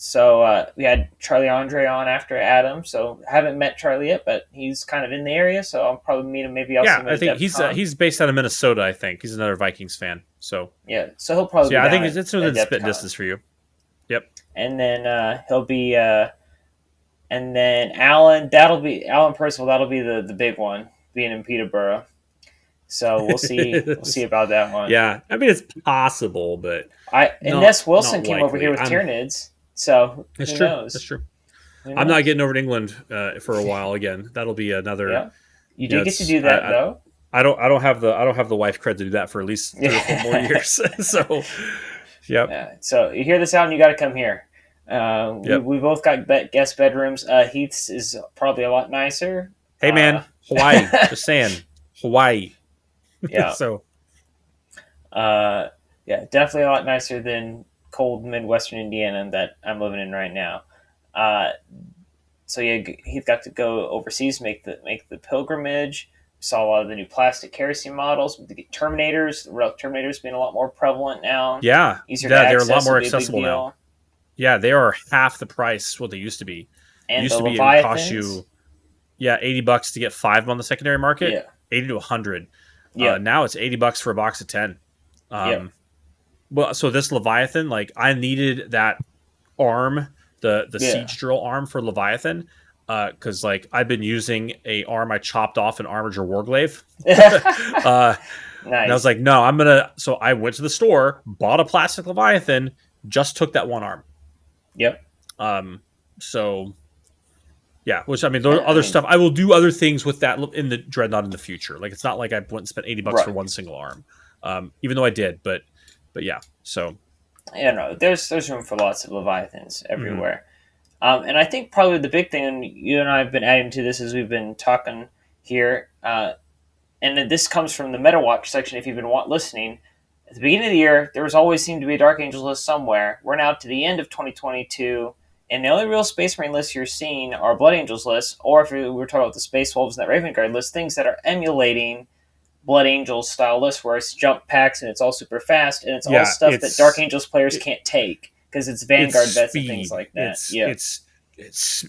So we had Charlie Andre on after Adam. So haven't met Charlie yet, but he's kind of in the area. So I'll probably meet him. Maybe I'll see Yeah, him I at think Adepticon. he's based out of Minnesota. I think he's another Vikings fan. Yeah, so he'll probably So be yeah, I down think it's at within spit Adepticon, distance for you. Yep. and then he'll be, and then Alan Percival. That'll be the big one, being in Peterborough. So we'll see about that one. Yeah, I mean it's possible, but I and not Ness Wilson not came over here likely. with Tyranids, so That's who true. That's knows? true. Who I'm not knows? getting over to England for a while again. That'll be another. Yeah, you You know, do get to it's do that though. I don't have the wife cred to do that for at least 3 or 4 more Yeah. years. So, yep, Yeah. So you hear this out, and you got to come here. We, yep. we both got guest bedrooms. Heath's is probably a lot nicer. Hey man, Hawaii. Just saying, Hawaii. Yeah. So Yeah, definitely a lot nicer than cold Midwestern Indiana that I'm living in right now. Uh, so yeah, he got to go overseas, make the pilgrimage. We saw a lot of the new plastic kerosene models. The Terminators, the Relic Terminators, being a lot more prevalent now. yeah, Easier to yeah, they're a lot access more would be a big accessible now. deal. Yeah, they are half the price what they used to be. It And used the to be it would cost Leviathans. you $80 to get 5 on the secondary market, Yeah. 80 to 100. Yep. Now it's $80 for a box of 10. Yep. Well, so this Leviathan, like I needed that arm, the Yeah. siege drill arm for Leviathan, because like I've been using a arm I chopped off an Armiger Warglaive, and I was Nice. like, no, I'm gonna. So I went to the store, bought a plastic Leviathan, just took that one arm. Yep. Um, so yeah, which I mean, there are I other mean, stuff. I will do other things with that in the Dreadnought in the future. Like it's not like I went and spent $80 for right. one single arm, even though I did. But yeah, so. Yeah, no, there's room for lots of Leviathans Mhm. everywhere. And I think probably the big thing, and you and I have been adding to this as we've been talking here, and this comes from the MetaWatch section if you've been listening. At the beginning of the year, there was always seemed to be a Dark Angels list somewhere. We're now to the end of 2022, and the only real Space Marine lists you're seeing are Blood Angels lists, or if we were talking about the Space Wolves and that Raven Guard list, things that are emulating Blood Angels style lists where it's jump packs and it's all super fast, and it's all Yeah, stuff that Dark Angels players it, can't take because it's it's Vanguard vets and things speed. like that. Yeah.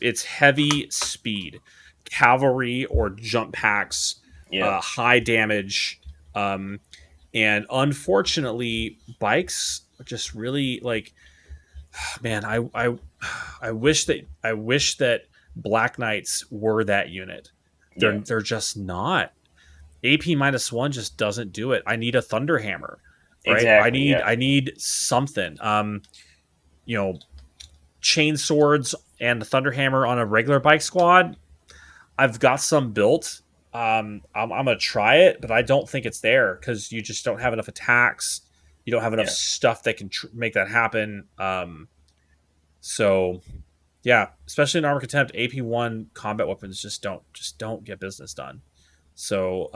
It's heavy speed, cavalry or jump packs, Yeah. high damage, and unfortunately, bikes are just really like, man. I wish that Black Knights were that unit. Yeah. They're just not. AP -1 just doesn't do it. I need a Thunderhammer, right? Exactly. Yeah. I need something. You know, chain swords and the Thunderhammer on a regular bike squad. I've got some built. I'm gonna try it, but I don't think it's there because you just don't have enough attacks. You don't have enough Yeah. stuff that can make that happen. So yeah, especially in Armor Contempt, AP1 combat weapons just don't get business done. So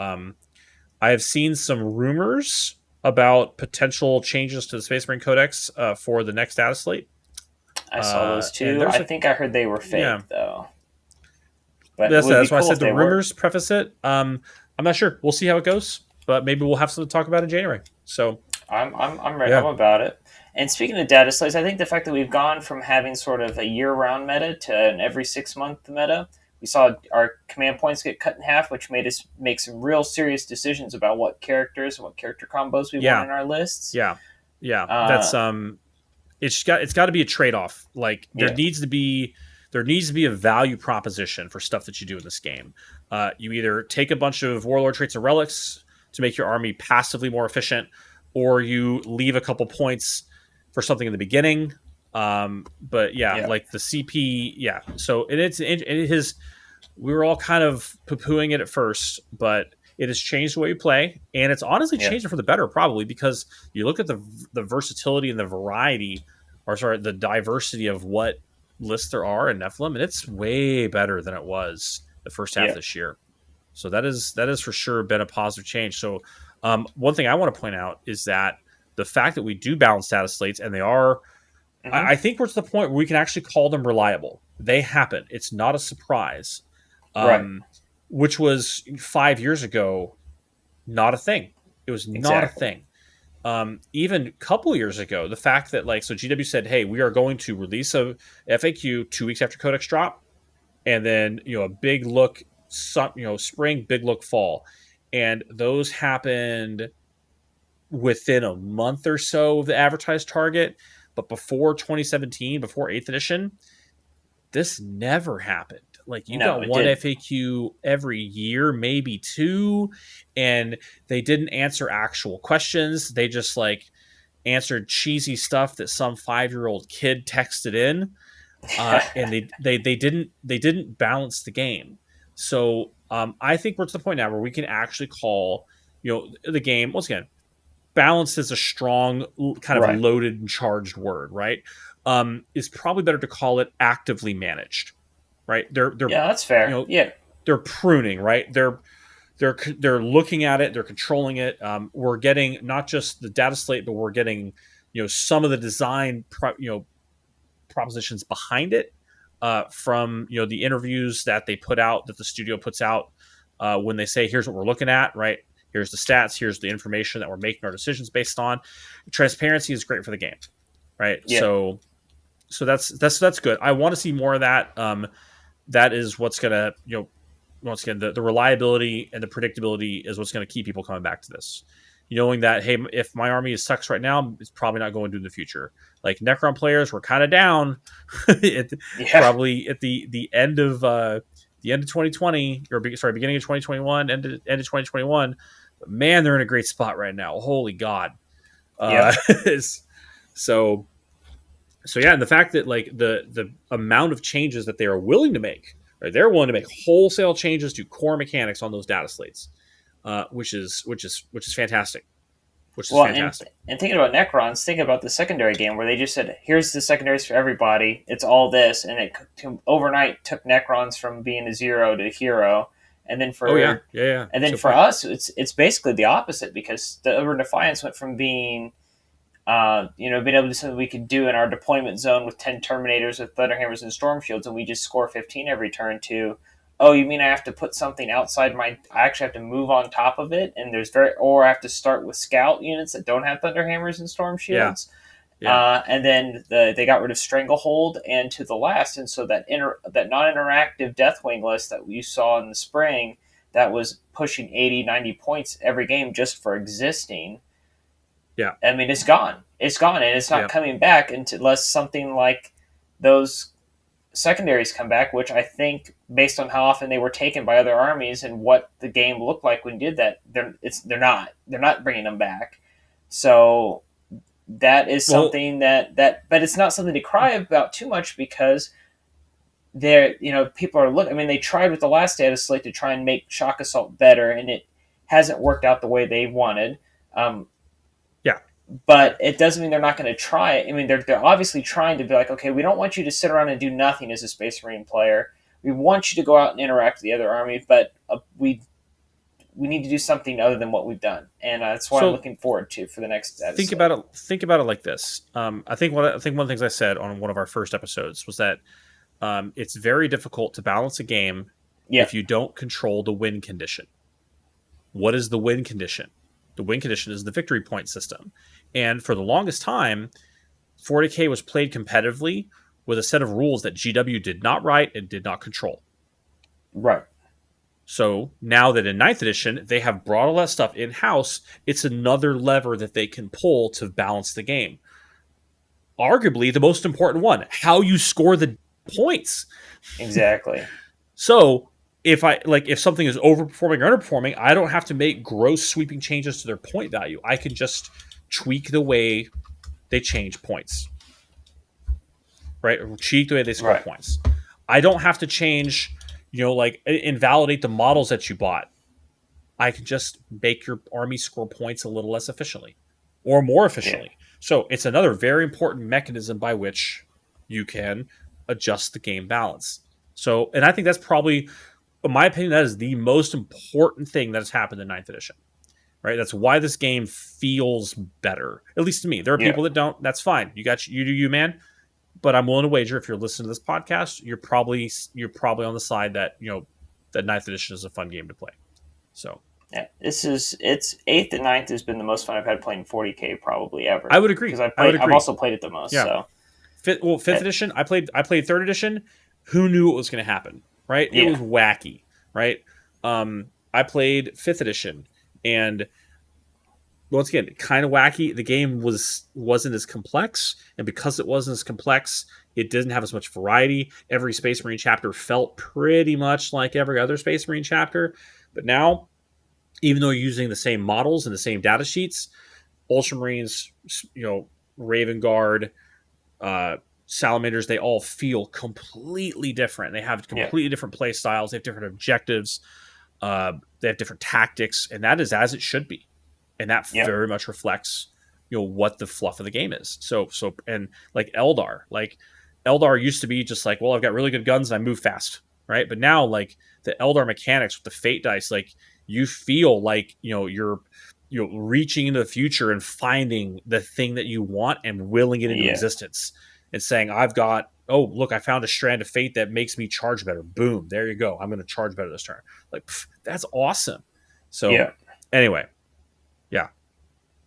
I have seen some rumors about potential changes to the Space Marine Codex for the next data slate. I saw those And too. there's I a think I heard they were yeah. fake though, but it would be That's why I cool said if the they were. rumors preface it. I'm not sure. We'll see how it goes, but maybe we'll have something to talk about in January. So I'm yeah, about it. And speaking of data slates, I think the fact that we've gone from having sort of a year-round meta to an every 6 month meta, we saw our command points get cut in half, which made us make some real serious decisions about what characters and what character combos we want yeah, in our lists. yeah, yeah. Uh, That's it's got to be a trade off. Like yeah, there needs to be a value proposition for stuff that you do in this game. You either take a bunch of warlord traits and relics to make your army passively more efficient, or you leave a couple points for something in the beginning. But yeah, yeah, like the CP, yeah. So it is. We were all kind of poo-pooing it at first, but it has changed the way we play, and it's honestly yeah, changed it for the better, probably because you look at the versatility and the variety, or sorry, the diversity of what lists there are in Nephilim, and it's way better than it was the first half of yeah. this year. So that is for sure been a positive change. So one thing I want to point out is that the fact that we do balance status slates, and they are, Hmm. I think we're to the point where we can actually call them reliable. They happen. It's not a surprise, Right, um, which was 5 years ago not a thing. It was not a exactly. thing. Even a couple years ago, the fact that so GW said, "Hey, we are going to release a FAQ 2 weeks after Codex drop, and then a big look, spring, big look, fall," and those happened within a month or so of the advertised target. But before 2017, before 8th edition, this never happened. Like you No, got it one didn't. FAQ every year, maybe two, and they didn't answer actual questions. They just answered cheesy stuff that some 5-year-old kid texted in, and they didn't balance the game. So I think we're to the point now where we can actually call the game once again. Balanced is a strong, kind of Right. loaded and charged word, right? Is probably better to call it actively managed, right? They're Yeah, that's you fair. know Yeah, they're pruning, right? They're looking at it, they're controlling it. We're getting not just the data slate, but we're getting some of the design propositions behind it, from the interviews that they put out, that the studio puts out, when they say, here's what we're looking at, right? Here's the stats, here's the information that we're making our decisions based on. Transparency is great for the game, right? yeah, So that's good. I want to see more of that. That is what's gonna once again, the reliability and the predictability is what's going to keep people coming back to this. Knowing that, hey, if my army sucks right now, it's probably not going to in the future. Like Necron players were kind of down yeah, probably at the end of 2020, or sorry, beginning of 2021, end of 2021. But man, they're in a great spot right now. Holy God! yep, Uh, so yeah, and the fact that the amount of changes that they are willing to make, right? They're willing to make wholesale changes to core mechanics on those data slates, which is fantastic. Which is Well, and fantastic. and thinking about Necrons, think about the secondary game where they just said, "Here's the secondaries for everybody. It's all this," and it overnight took Necrons from being a zero to a hero, and then Oh yeah, for yeah, yeah. and That's then a good for point. us, it's basically the opposite because the Urban Defiance went from being being able to do something we could do in our deployment zone with 10 Terminators with Thunderhammers and Storm Shields, and we just score 15 every turn to, oh, you mean I have to put something outside I actually have to move on top of it, and or I have to start with Scout units that don't have Thunderhammers and Storm Yeah, Shields. yeah, And then they got rid of Stranglehold and to the last, and so that non-interactive Deathwing list that you saw in the spring that was pushing 80, 90 points every game just for existing. yeah, I mean, it's gone. It's gone, and it's not yeah. coming back unless something like those secondaries come back, which I think, based on how often they were taken by other armies and what the game looked like when you did that, they're not bringing them back. So that is Well, something but it's not something to cry about too much because people are looking. I mean, they tried with the last data slate to try and make Shock Assault better, and it hasn't worked out the way they wanted. Um, yeah, but it doesn't mean they're not going to try it. I mean, they're obviously trying to be like, okay, we don't want you to sit around and do nothing as a Space Marine player. We want you to go out and interact with the other army, but we need to do something other than what we've done, and that's what I'm So looking forward to for the next think episode. about it. Think about it like this. I think one of the things I said on one of our first episodes was that it's very difficult to balance a game Yeah, if you don't control the win condition. What is the win condition? The win condition is the victory point system. And for the longest time, 40K was played competitively with a set of rules that GW did not write and did not control. right. So now that in 9th edition, they have brought all that stuff in-house, it's another lever that they can pull to balance the game. Arguably the most important one, how you score the points. Exactly. So if something is overperforming or underperforming, I don't have to make gross sweeping changes to their point value. I can just tweak the way they change points. Right? Tweak the way they score points. I don't have to change, invalidate the models that you bought. I can just make your army score points a little less efficiently or more efficiently. Yeah. So it's another very important mechanism by which you can adjust the game balance. So, and I think that's probably, in my opinion, that is the most important thing that has happened in 9th edition. Right? That's why this game feels better, at least to me. There are people that don't. That's fine. You do you, man. But I'm willing to wager if you're listening to this podcast, you're probably on the side that that 9th edition is a fun game to play. So yeah, it's 8th and 9th has been the most fun I've had playing 40K probably ever. I would agree because I've also played it the most. Yeah. So 5th edition, I played 3rd edition. Who knew what was going to happen? Right? Yeah. It was wacky. Right? I played 5th edition, and once again, kind of wacky. The game wasn't as complex, and because it wasn't as complex, it didn't have as much variety. Every Space Marine chapter felt pretty much like every other Space Marine chapter. But now, even though you're using the same models and the same data sheets, Ultramarines, Raven Guard, Salamanders, they all feel completely different. They have completely different play styles. They have different objectives. They have different tactics, and that is as it should be. And that very much reflects, what the fluff of the game is. So, and like Eldar used to be just like, well, I've got really good guns and I move fast, right? But now, like the Eldar mechanics with the fate dice, like you feel like you're reaching into the future and finding the thing that you want and willing it into existence, and saying, I've got, oh look, I found a strand of fate that makes me charge better. Boom, there you go. I'm going to charge better this turn. Like that's awesome. So anyway.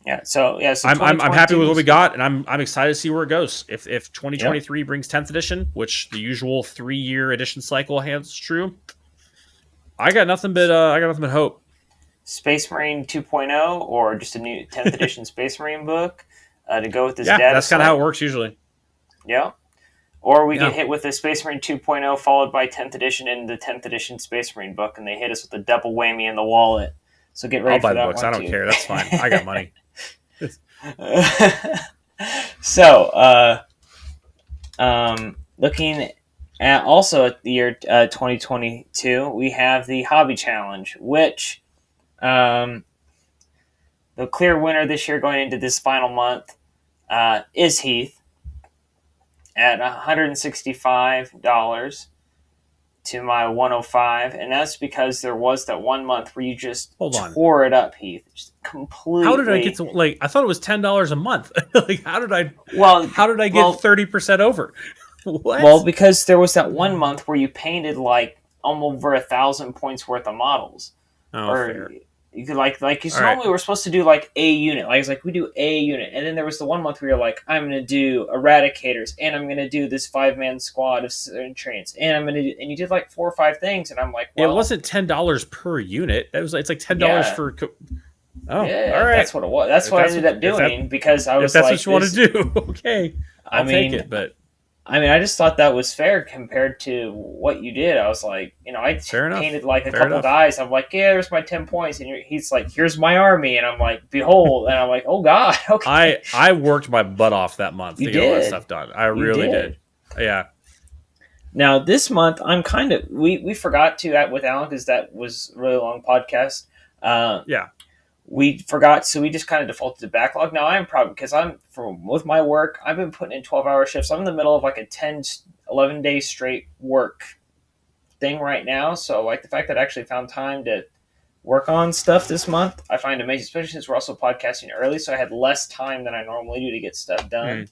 Yeah. So I'm happy with what we got, and I'm excited to see where it goes. If 2023 brings 10th edition, which the usual 3-year edition cycle holds true, I got nothing but hope. Space Marine 2.0 or just a new 10th edition Space Marine book to go with this data. That's kind of how it works usually. Yeah. Or we get hit with a Space Marine 2.0 followed by 10th edition and the 10th edition Space Marine book, and they hit us with a double whammy in the wallet. So get ready for that. I'll buy the books. I don't care. That's fine. I got money. So, looking at also at the year 2022, we have the Hobby Challenge, which the clear winner this year going into this final month is Heath at $165 to my $105, and that's because there was that one month where you just tore it up, Heath. Just completely. How did I get to I thought it was $10 a month. How did I get 30% over? What? Well, because there was that one month where you painted over 1,000 points worth of models. Oh, fair. You could because normally we're supposed to do a unit. We do a unit, and then there was the one month where you're like, I'm gonna do Eradicators, and I'm gonna do this 5-man squad of Centurions, and and you did 4 or 5 things, and I'm like, well, it wasn't $10 per unit. It was it's $10 for. Oh, yeah, all right. That's what it was. That's what I ended up doing because I was if that's what you want to do, okay, I'll take it, but. I just thought that was fair compared to what you did. I was like, I painted a couple guys. I'm like, yeah, there's my 10 points. And he's like, here's my army. And I'm like, behold. And I'm like, oh, God. Okay. I worked my butt off that month to get all that stuff done. I really did. Yeah. Now, this month, I'm kind of, we forgot to, with Alan, because that was a really long podcast. Yeah. We forgot, so we just kind of defaulted to backlog. Now I'm probably, because with my work, I've been putting in 12-hour shifts. I'm in the middle of a 10, 11 day straight work thing right now. So the fact that I actually found time to work on stuff this month. I find amazing, especially since we're also podcasting early, so I had less time than I normally do to get stuff done.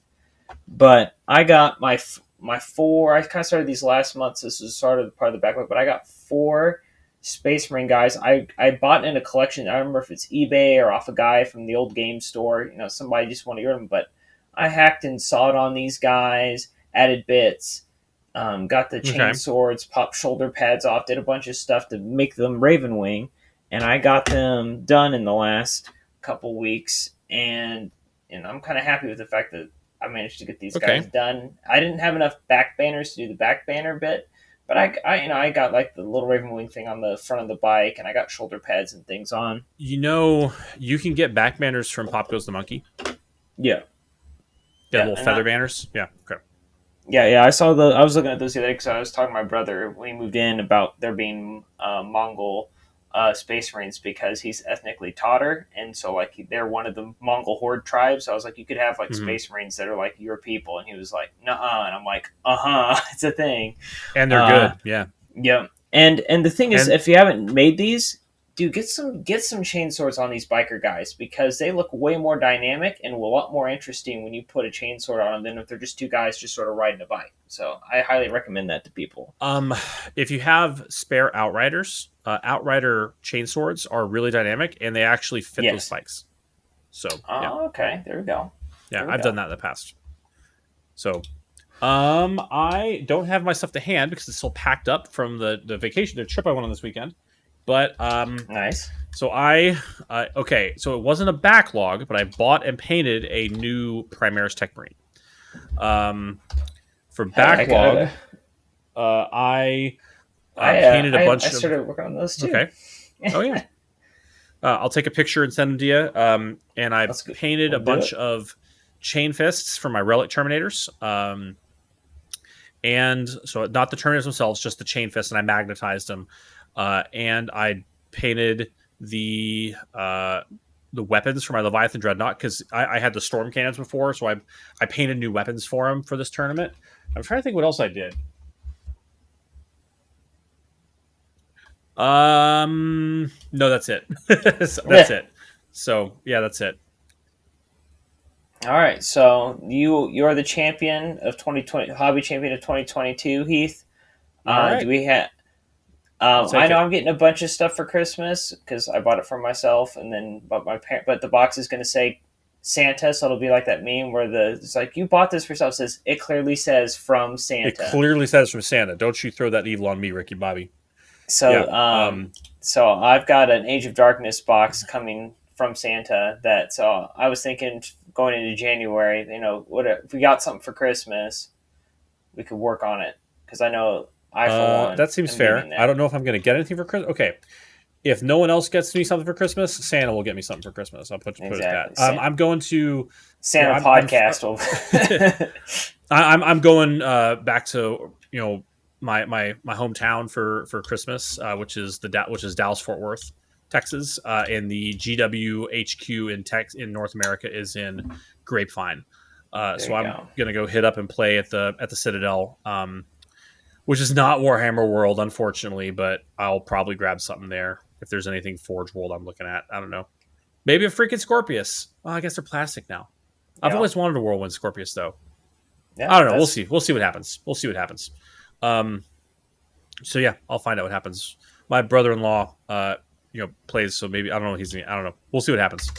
But I got my four. I kind of started these last month, so this is sort of part of the backlog. But I got 4 Space Marine guys. I bought in a collection. I don't remember if it's eBay or off a guy from the old game store. Somebody just wanted to get them. But I hacked and sawed on these guys, added bits, got the chain swords, popped shoulder pads off, did a bunch of stuff to make them Ravenwing, and I got them done in the last couple weeks. And I'm kind of happy with the fact that I managed to get these guys done. I didn't have enough back banners to do the back banner bit, but I got like the little Ravenwing thing on the front of the bike, and I got shoulder pads and things on. You can get back banners from Pop Goes the Monkey. Yeah. Little feather banners. Yeah. Okay. Yeah. I was looking at those the other day because I was talking to my brother when he moved in about there being Mongol Space Marines because he's ethnically Tatar, and so like they're one of the Mongol horde tribes. So I was like, you could have like Space Marines that are like your people, and he was like, nuh-uh, and I'm like, it's a thing, and they're good. Yeah. And the thing is, if you haven't made these, dude, get some chain swords on these biker guys because they look way more dynamic and a lot more interesting when you put a chain sword on them than if they're just 2 guys just sort of riding a bike. So I highly recommend that to people. If you have spare Outriders, Outrider chain swords are really dynamic and they actually fit those bikes. So okay, there we go. Yeah, I've done that in the past. So I don't have my stuff to hand because it's still packed up from the vacation, the trip I went on this weekend. But nice. So so it wasn't a backlog, but I bought and painted a new Primaris Tech Marine. For backlog, I painted a bunch. I started working on those too. Okay. Oh yeah. I'll take a picture and send them to you. And I painted a bunch of chain fists for my relic terminators. And so not the terminators themselves, just the chain fists, and I magnetized them. And I painted the weapons for my Leviathan Dreadnought because I had the storm cannons before, so I painted new weapons for him for this tournament. I'm trying to think what else I did. No, that's it. That's it. So yeah, that's it. All right, so you're the champion of 2020, hobby champion of 2022, Heath. Right. Do we have? I know I'm getting a bunch of stuff for Christmas because I bought it for myself, and then but the box is going to say Santa, so it'll be like that meme where it's like you bought this for yourself. It says it clearly says from Santa. It clearly says from Santa. Don't you throw that evil on me, Ricky Bobby. So so I've got an Age of Darkness box coming from Santa. So I was thinking going into January, what if we got something for Christmas, we could work on it because I know. That seems fair. I don't know if I'm going to get anything for Christmas. Okay. If no one else gets me something for Christmas, Santa will get me something for Christmas. I'll put it at that. I'm going to Santa podcast. I'm going back to my hometown for Christmas, which is Dallas Fort Worth, Texas, and the GW HQ in North America is in Grapevine. So I'm going to go hit up and play at the Citadel. Which is not Warhammer World, unfortunately, but I'll probably grab something there if there's anything Forge World I'm looking at. I don't know. Maybe a freaking Scorpius. Well, I guess they're plastic now. I've always wanted a Whirlwind Scorpius, though. Yeah, I don't know. We'll see. We'll see what happens. So yeah, I'll find out what happens. My brother-in-law, plays, so maybe I don't know. I don't know. We'll see what happens.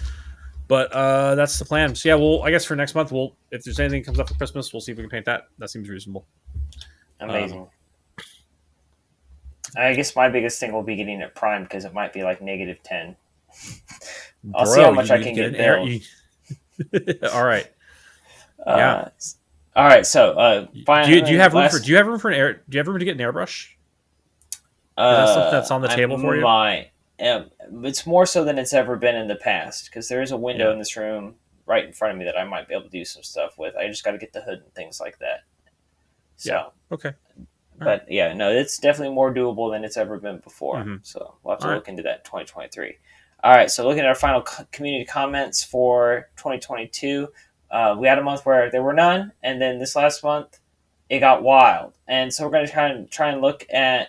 But that's the plan. So yeah, I guess for next month, if there's anything that comes up for Christmas, we'll see if we can paint that. That seems reasonable. Amazing. I guess my biggest thing will be getting it primed because it might be like -10. I'll see how much I can get there. All right. Yeah. All right. So, do you have room do you have room to get an airbrush? Is that something that's on the table for you? It's more so than it's ever been in the past because there is a window in this room right in front of me that I might be able to do some stuff with. I just got to get the hood and things like that. So, yeah. Okay. But yeah, no, it's definitely more doable than it's ever been before. Mm-hmm. So we'll have to look into that in 2023. All right, so looking at our final community comments for 2022, we had a month where there were none, and then this last month it got wild. And so we're going to try and look at,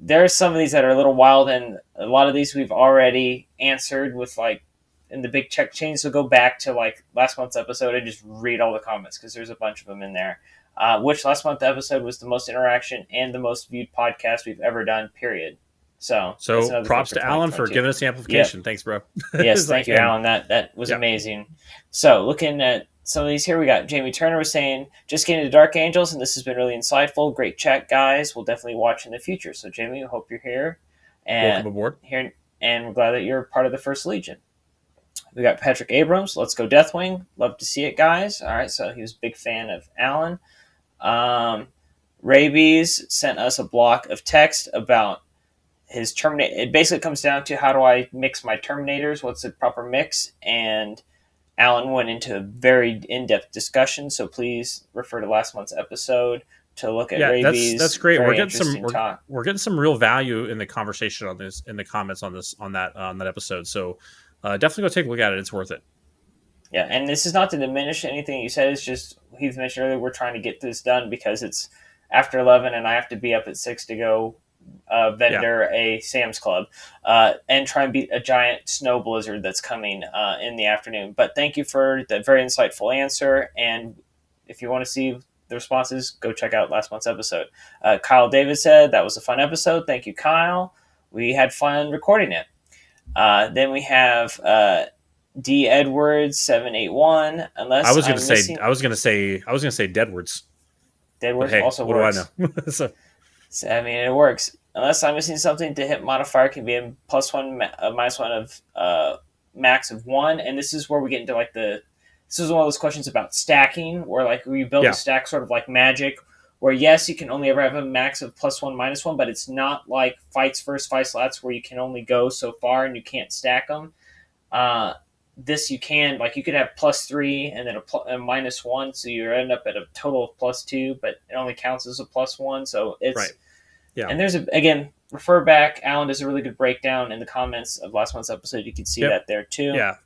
there are some of these that are a little wild, and a lot of these we've already answered with like in the big check chain. So go back to like last month's episode and just read all the comments because there's a bunch of them in there. Which last month's episode was the most interaction and the most viewed podcast we've ever done, period. So props to Alan for giving us the amplification. Yep. Thanks, bro. Yes, thank you, Alan. That was amazing. So looking at some of these here, we got Jamie Turner was saying, just getting to Dark Angels, and this has been really insightful. Great chat, guys. We'll definitely watch in the future. So Jamie, I hope you're here. And welcome aboard. Here, and we're glad that you're part of the First Legion. We got Patrick Abrams. Let's go Deathwing. Love to see it, guys. All right, so he was a big fan of Alan. Rabies sent us a block of text about his Terminator. It basically comes down to how do I mix my Terminators? What's the proper mix? And Alan went into a very in-depth discussion, so please refer to last month's episode to look at Rabies. That's great. We're getting some real value in the conversation on this, in the comments on that episode. So definitely go take a look at it. It's worth it. Yeah, and this is not to diminish anything you said. It's just Heath mentioned earlier, we're trying to get this done because it's after 11 and I have to be up at 6 to go vendor a Sam's Club and try and beat a giant snow blizzard that's coming in the afternoon. But thank you for that very insightful answer. And if you want to see the responses, go check out last month's episode. Kyle David said that was a fun episode. Thank you, Kyle. We had fun recording it. Then we have D Edwards 781. Unless I was going to say Deadwards. Deadwards hey, also what works. Do I know? So, I mean, it works. Unless I'm missing something, to hit modifier can be a +1, -1 of max of 1. And this is where we get into like this is one of those questions about stacking, where like we build a stack sort of like Magic, where yes, you can only ever have a max of +1, -1, but it's not like fights first, 5 slots where you can only go so far and you can't stack them. This you can, like you could have +3 and then a -1, so you end up at a total of +2, but it only counts as a +1. So it's right. Yeah. And there's again, refer back. Alan does a really good breakdown in the comments of last month's episode. You can see that there too. Yeah.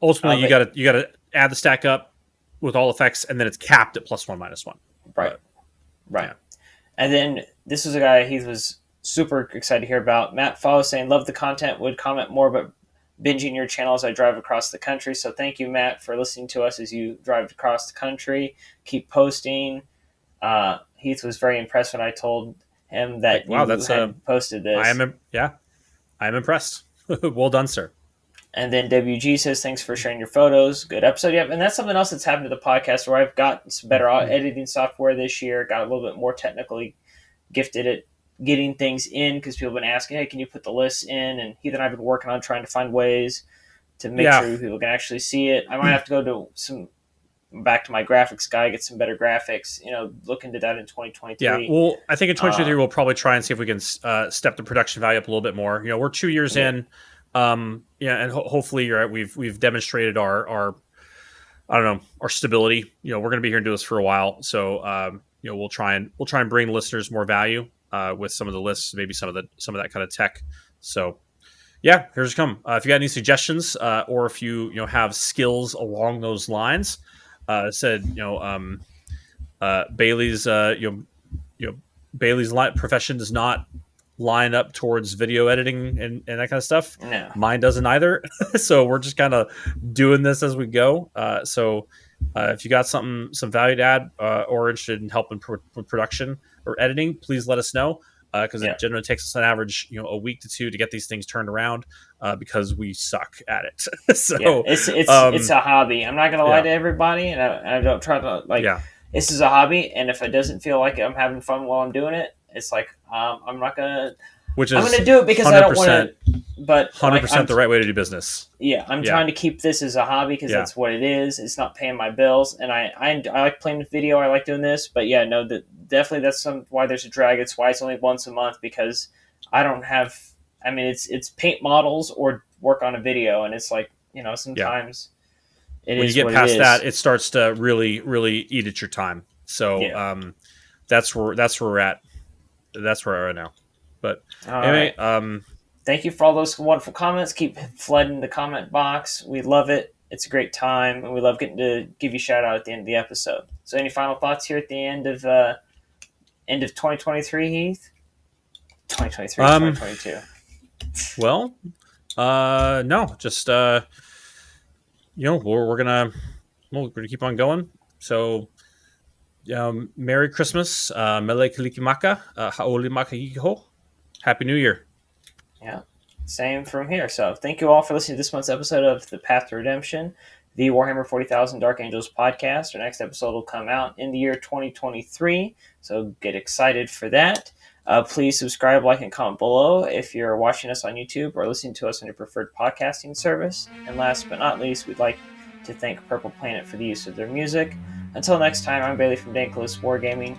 Ultimately, you gotta add the stack up with all effects, and then it's capped at +1, -1. Right. Yeah. And then this is a guy he was super excited to hear about. Matt Follow saying, love the content, would comment more, but binging your channel as I drive across the country. So thank you, Matt, for listening to us as you drive across the country. Keep posting. Heath was very impressed when I told him that you had posted this. I am impressed. Well done, sir. And then WG says, thanks for sharing your photos. Good episode. Yep. And that's something else that's happened to the podcast where I've got some better editing software this year, got a little bit more technically gifted at getting things in because people have been asking, hey, can you put the lists in? And Heath and I have been working on trying to find ways to make sure people can actually see it. I might have to go to back to my graphics guy, get some better graphics, look into that in 2023. Yeah, well, I think in 2023 we'll probably try and see if we can step the production value up a little bit more. We're 2 years in, and hopefully you're right. We've demonstrated our stability. We're going to be here and do this for a while, so we'll try and bring listeners more value with some of the lists, maybe some of that kind of tech. So yeah, here's come. If you got any suggestions or if you have skills along those lines. Bailey's Bailey's profession does not line up towards video editing and that kind of stuff. No. Mine doesn't either. So we're just kind of doing this as we go. So if you got some value to add or interested in helping with production or editing, please let us know. Because it generally takes us on average, a week to 2 to get these things turned around because we suck at it. So it's a hobby. I'm not gonna lie to everybody, and I don't try to This is a hobby, and if it doesn't feel like I'm having fun while I'm doing it, it's like I'm not gonna. I'm gonna do it because I don't want to. But 100% the right way to do business. Yeah, I'm trying to keep this as a hobby because that's what it is. It's not paying my bills, and I like playing with video. I like doing this, but definitely that's why there's a drag. It's why it's only once a month because I don't have. I mean, it's paint models or work on a video, and it's like sometimes when you get past that, it starts to really, really eat at your time. So that's where we're at. That's where we're at now. But anyway, thank you for all those wonderful comments. Keep flooding the comment box. We love it. It's a great time, and we love getting to give you a shout out at the end of the episode. So, any final thoughts here at the end of 2023, Heath? 2023, 2022. Well, no, just we're gonna keep on going. So, Merry Christmas, Mele Kalikimaka, Haolimaka Hiho, Happy New Year. Yeah, same from here. So thank you all for listening to this month's episode of The Path to Redemption, the Warhammer 40,000 Dark Angels podcast. Our next episode will come out in the year 2023, so get excited for that. Please subscribe, like, and comment below if you're watching us on YouTube or listening to us on your preferred podcasting service. And last but not least, we'd like to thank Purple Planet for the use of their music. Until next time, I'm Bailey from Dank Wargaming.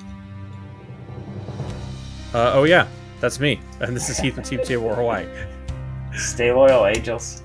Oh yeah, that's me. And this is Heath and Team War Hawaii. Stay loyal, Angels.